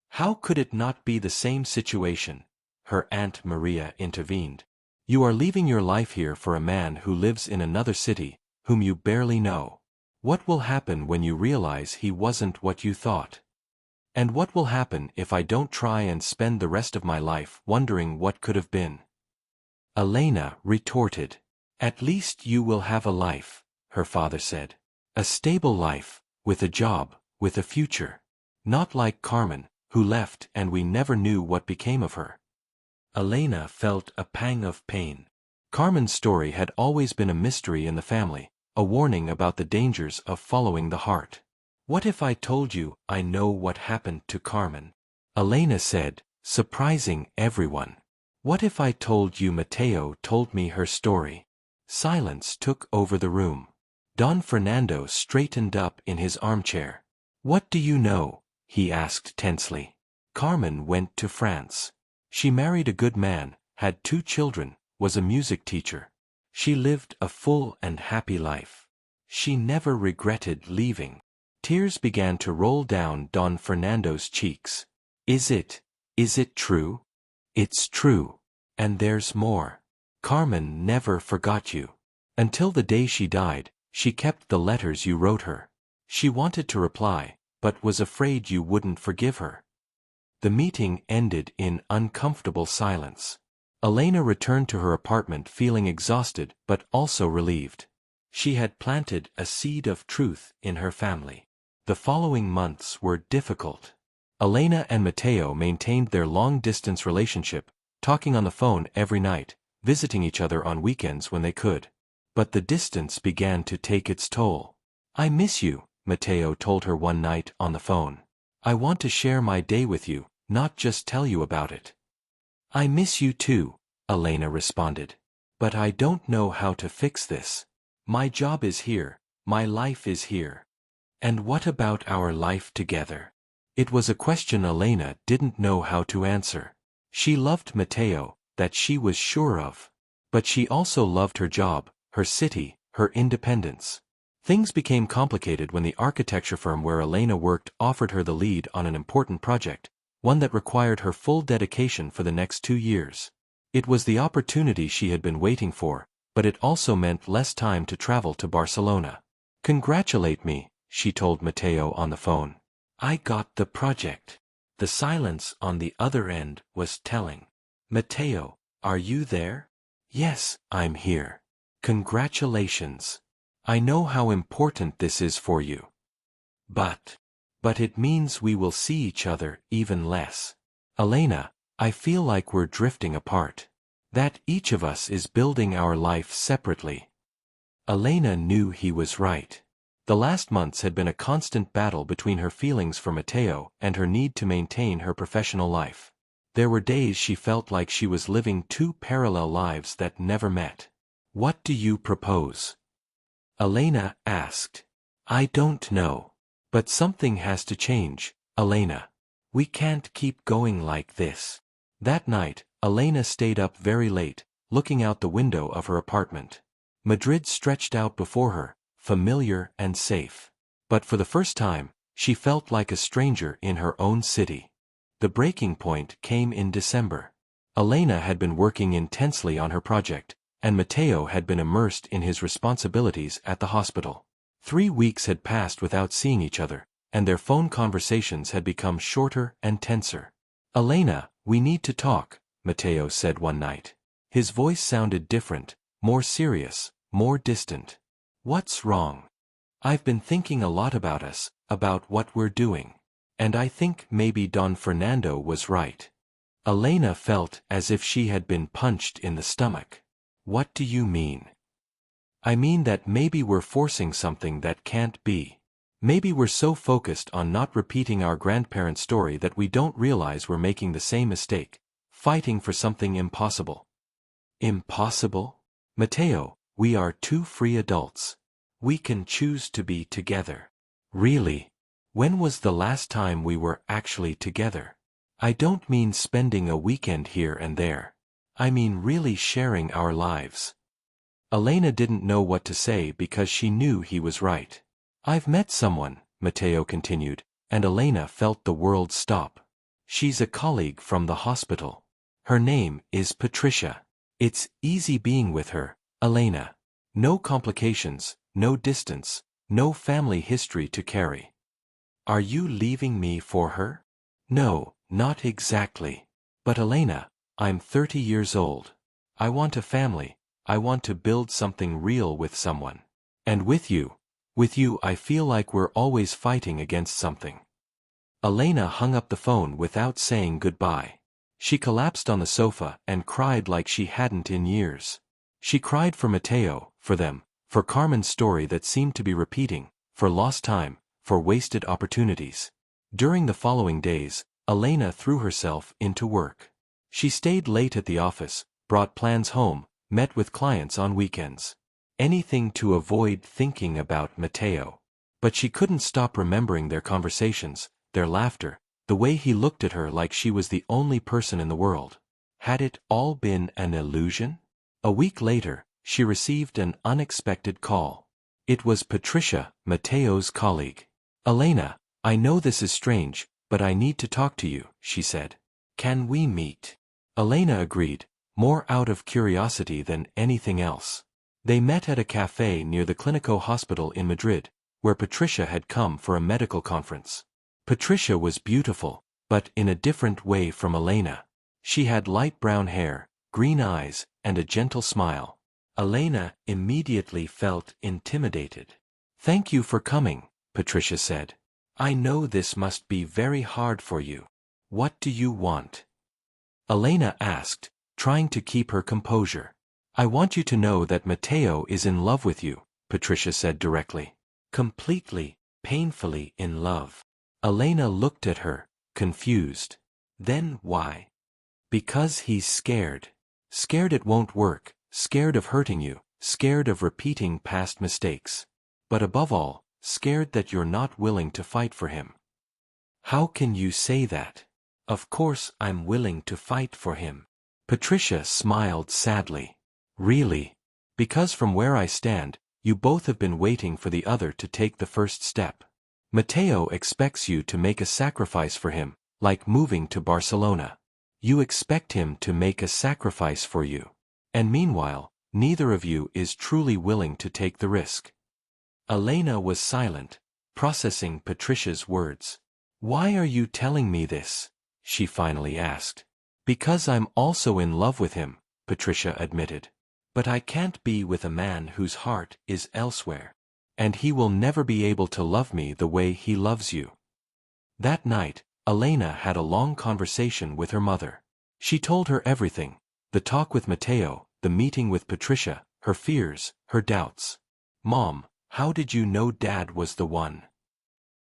S1: How could it not be the same situation? Her Aunt Maria intervened. You are leaving your life here for a man who lives in another city, whom you barely know. What will happen when you realize he wasn't what you thought? And what will happen if I don't try and spend the rest of my life wondering what could have been? Elena retorted. At least you will have a life, her father said. A stable life, with a job, with a future. Not like Carmen, who left and we never knew what became of her. Elena felt a pang of pain. Carmen's story had always been a mystery in the family, a warning about the dangers of following the heart. What if I told you I know what happened to Carmen? Elena said, surprising everyone. What if I told you Mateo told me her story? Silence took over the room. Don Fernando straightened up in his armchair. What do you know? He asked tensely. Carmen went to France. She married a good man, had 2 children, was a music teacher. She lived a full and happy life. She never regretted leaving. Tears began to roll down Don Fernando's cheeks. Is it true? It's true. And there's more. Carmen never forgot you. Until the day she died, she kept the letters you wrote her. She wanted to reply, but was afraid you wouldn't forgive her. The meeting ended in uncomfortable silence. Elena returned to her apartment feeling exhausted but also relieved. She had planted a seed of truth in her family. The following months were difficult. Elena and Mateo maintained their long-distance relationship, talking on the phone every night, visiting each other on weekends when they could. But the distance began to take its toll. "I miss you," Mateo told her one night on the phone. "I want to share my day with you, not just tell you about it." "I miss you too," Elena responded. "But I don't know how to fix this. My job is here, my life is here. And what about our life together?" It was a question Elena didn't know how to answer. She loved Mateo, that she was sure of. But she also loved her job, her city, her independence. Things became complicated when the architecture firm where Elena worked offered her the lead on an important project, one that required her full dedication for the next 2 years. It was the opportunity she had been waiting for, but it also meant less time to travel to Barcelona. "Congratulate me," she told Mateo on the phone. "I got the project." The silence on the other end was telling. "Mateo, are you there?" "Yes, I'm here." "Congratulations. I know how important this is for you. But it means we will see each other even less. Elena, I feel like we're drifting apart. That each of us is building our life separately." Elena knew he was right. The last months had been a constant battle between her feelings for Mateo and her need to maintain her professional life. There were days she felt like she was living 2 parallel lives that never met. "What do you propose?" Elena asked. "I don't know. But something has to change, Elena. We can't keep going like this." That night, Elena stayed up very late, looking out the window of her apartment. Madrid stretched out before her, familiar and safe. But for the first time, she felt like a stranger in her own city. The breaking point came in December. Elena had been working intensely on her project, and Mateo had been immersed in his responsibilities at the hospital. 3 weeks had passed without seeing each other, and their phone conversations had become shorter and tenser. "Elena, we need to talk," Mateo said one night. His voice sounded different, more serious, more distant. "What's wrong?" "I've been thinking a lot about us, about what we're doing. And I think maybe Don Fernando was right." Elena felt as if she had been punched in the stomach. "What do you mean?" "I mean that maybe we're forcing something that can't be. Maybe we're so focused on not repeating our grandparents' story that we don't realize we're making the same mistake, fighting for something impossible." "Impossible? Mateo, we are 2 free adults. We can choose to be together." "Really? When was the last time we were actually together? I don't mean spending a weekend here and there. I mean really sharing our lives." Elena didn't know what to say because she knew he was right. "I've met someone," Mateo continued, and Elena felt the world stop. "She's a colleague from the hospital. Her name is Patricia. It's easy being with her, Elena. No complications, no distance, no family history to carry." "Are you leaving me for her?" "No, not exactly. But Elena, I'm 30 years old. I want a family. I want to build something real with someone. And with you I feel like we're always fighting against something." Elena hung up the phone without saying goodbye. She collapsed on the sofa and cried like she hadn't in years. She cried for Mateo, for them, for Carmen's story that seemed to be repeating, for lost time, for wasted opportunities. During the following days, Elena threw herself into work. She stayed late at the office, brought plans home, met with clients on weekends. Anything to avoid thinking about Mateo. But she couldn't stop remembering their conversations, their laughter, the way he looked at her like she was the only person in the world. Had it all been an illusion? A week later, she received an unexpected call. It was Patricia, Mateo's colleague. "Elena, I know this is strange, but I need to talk to you," she said. "Can we meet?" Elena agreed, more out of curiosity than anything else. They met at a cafe near the Clínico hospital in Madrid, where Patricia had come for a medical conference. Patricia was beautiful, but in a different way from Elena. She had light brown hair, green eyes, and a gentle smile. Elena immediately felt intimidated. "Thank you for coming," Patricia said. "I know this must be very hard for you. What do you want?" Elena asked, trying to keep her composure. "I want you to know that Mateo is in love with you," Patricia said directly. "Completely, painfully in love." Elena looked at her, confused. "Then why?" "Because he's scared. Scared it won't work, scared of hurting you, scared of repeating past mistakes. But above all, scared that you're not willing to fight for him." "How can you say that?" "Of course I'm willing to fight for him." Patricia smiled sadly. "Really? Because from where I stand, you both have been waiting for the other to take the first step. Mateo expects you to make a sacrifice for him, like moving to Barcelona. You expect him to make a sacrifice for you. And meanwhile, neither of you is truly willing to take the risk." Elena was silent, processing Patricia's words. "Why are you telling me this?" she finally asked. "Because I'm also in love with him," Patricia admitted. "But I can't be with a man whose heart is elsewhere. And he will never be able to love me the way he loves you." That night, Elena had a long conversation with her mother. She told her everything: the talk with Mateo, the meeting with Patricia, her fears, her doubts. "Mom, how did you know Dad was the one?"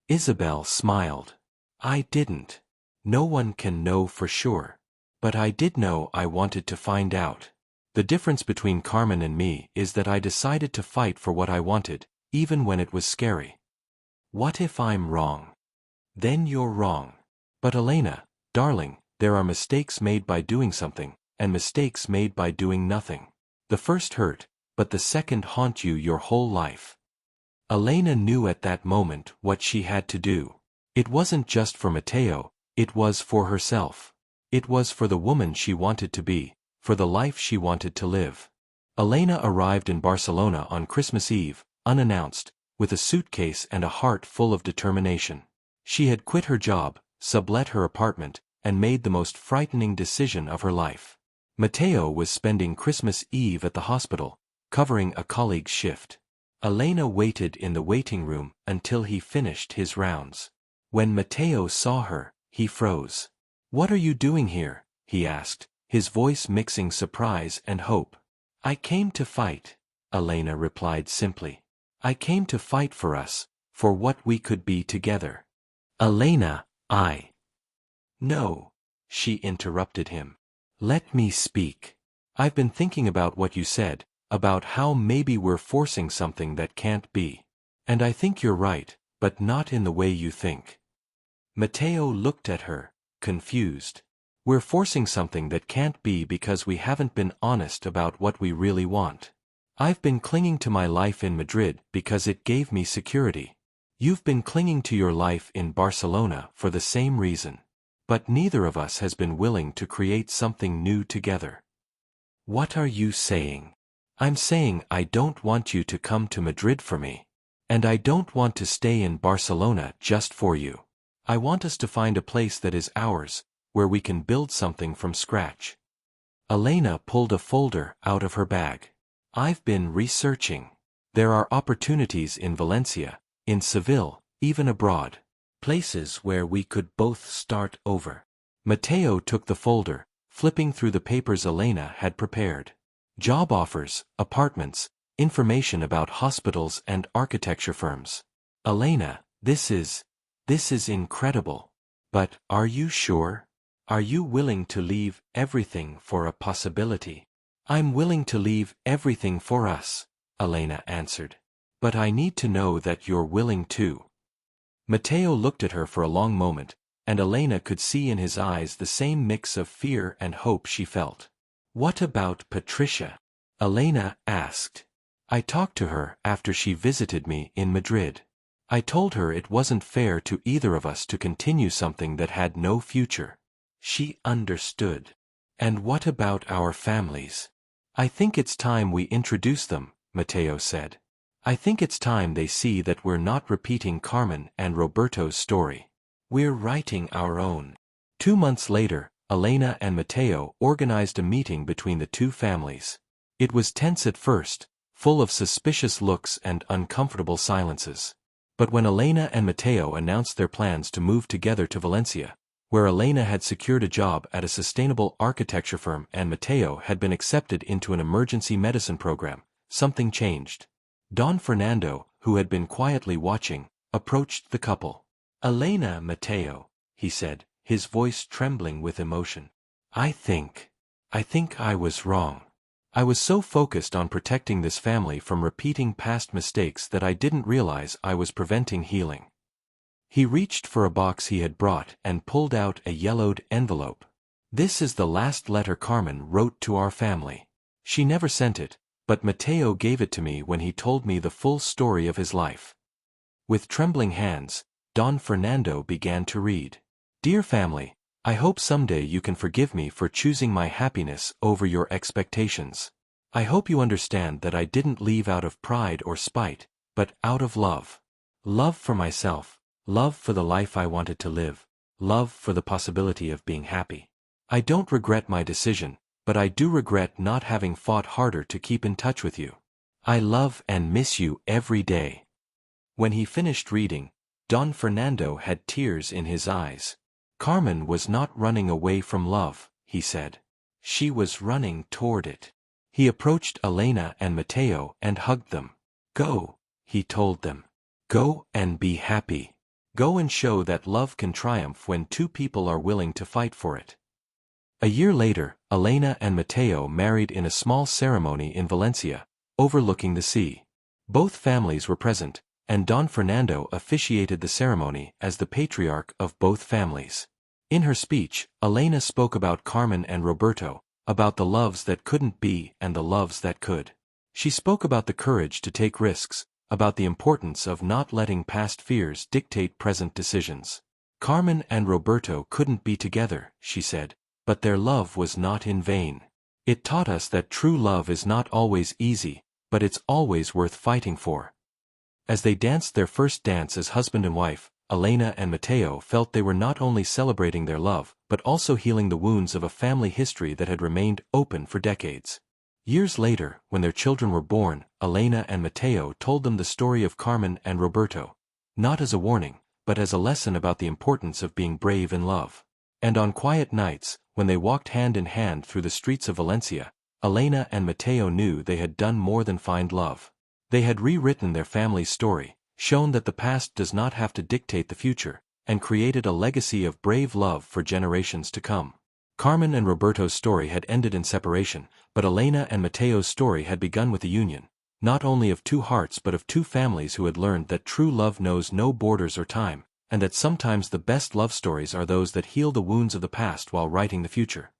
S1: Isabel smiled. "I didn't. No one can know for sure. But I did know I wanted to find out. The difference between Carmen and me is that I decided to fight for what I wanted, even when it was scary." "What if I'm wrong?" "Then you're wrong." "But Elena, darling, there are mistakes made by doing something, and mistakes made by doing nothing. The first hurt, but the second haunt you your whole life." Elena knew at that moment what she had to do. It wasn't just for Mateo, it was for herself. It was for the woman she wanted to be, for the life she wanted to live. Elena arrived in Barcelona on Christmas Eve, unannounced, with a suitcase and a heart full of determination. She had quit her job, sublet her apartment, and made the most frightening decision of her life. Mateo was spending Christmas Eve at the hospital, covering a colleague's shift. Elena waited in the waiting room until he finished his rounds. When Mateo saw her, he froze. "What are you doing here?" he asked, his voice mixing surprise and hope. "I came to fight," Elena replied simply. "I came to fight for us, for what we could be together." "Elena, No," she interrupted him. "Let me speak. I've been thinking about what you said, about how maybe we're forcing something that can't be. And I think you're right, but not in the way you think." Mateo looked at her, confused. "We're forcing something that can't be because we haven't been honest about what we really want. I've been clinging to my life in Madrid because it gave me security. You've been clinging to your life in Barcelona for the same reason. But neither of us has been willing to create something new together." "What are you saying?" "I'm saying I don't want you to come to Madrid for me. And I don't want to stay in Barcelona just for you. I want us to find a place that is ours, where we can build something from scratch." Elena pulled a folder out of her bag. "I've been researching. There are opportunities in Valencia, in Seville, even abroad. Places where we could both start over." Mateo took the folder, flipping through the papers Elena had prepared. Job offers, apartments, information about hospitals and architecture firms. "Elena, this is incredible. But, are you sure? Are you willing to leave everything for a possibility?" "I'm willing to leave everything for us," Elena answered. "But I need to know that you're willing too." Mateo looked at her for a long moment, and Elena could see in his eyes the same mix of fear and hope she felt. "What about Patricia?" Elena asked. "I talked to her after she visited me in Madrid. I told her it wasn't fair to either of us to continue something that had no future." She understood. "And what about our families?" "I think it's time we introduce them," Mateo said. "I think it's time they see that we're not repeating Carmen and Roberto's story. We're writing our own. 2 months later, Elena and Mateo organized a meeting between the two families. It was tense at first, full of suspicious looks and uncomfortable silences. But when Elena and Mateo announced their plans to move together to Valencia, where Elena had secured a job at a sustainable architecture firm and Mateo had been accepted into an emergency medicine program, something changed. Don Fernando, who had been quietly watching, approached the couple. "Elena, Mateo," he said, his voice trembling with emotion. I think I was wrong. I was so focused on protecting this family from repeating past mistakes that I didn't realize I was preventing healing." He reached for a box he had brought and pulled out a yellowed envelope. "This is the last letter Carmen wrote to our family. She never sent it, but Mateo gave it to me when he told me the full story of his life." With trembling hands, Don Fernando began to read. "Dear family, I hope someday you can forgive me for choosing my happiness over your expectations. I hope you understand that I didn't leave out of pride or spite, but out of love. Love for myself, love for the life I wanted to live, love for the possibility of being happy. I don't regret my decision, but I do regret not having fought harder to keep in touch with you. I love and miss you every day." When he finished reading, Don Fernando had tears in his eyes. Carmen was not running away from love, he said. She was running toward it. He approached Elena and Mateo and hugged them. "Go," he told them. "Go and be happy. Go and show that love can triumph when two people are willing to fight for it." A year later, Elena and Mateo married in a small ceremony in Valencia, overlooking the sea. Both families were present, and Don Fernando officiated the ceremony as the patriarch of both families. In her speech, Elena spoke about Carmen and Roberto, about the loves that couldn't be and the loves that could. She spoke about the courage to take risks, about the importance of not letting past fears dictate present decisions. Carmen and Roberto couldn't be together, she said, but their love was not in vain. It taught us that true love is not always easy, but it's always worth fighting for. As they danced their first dance as husband and wife, Elena and Mateo felt they were not only celebrating their love, but also healing the wounds of a family history that had remained open for decades. Years later, when their children were born, Elena and Mateo told them the story of Carmen and Roberto, not as a warning, but as a lesson about the importance of being brave in love. And on quiet nights, when they walked hand in hand through the streets of Valencia, Elena and Mateo knew they had done more than find love. They had rewritten their family's story, shown that the past does not have to dictate the future, and created a legacy of brave love for generations to come. Carmen and Roberto's story had ended in separation, but Elena and Mateo's story had begun with a union, not only of two hearts but of two families who had learned that true love knows no borders or time, and that sometimes the best love stories are those that heal the wounds of the past while writing the future.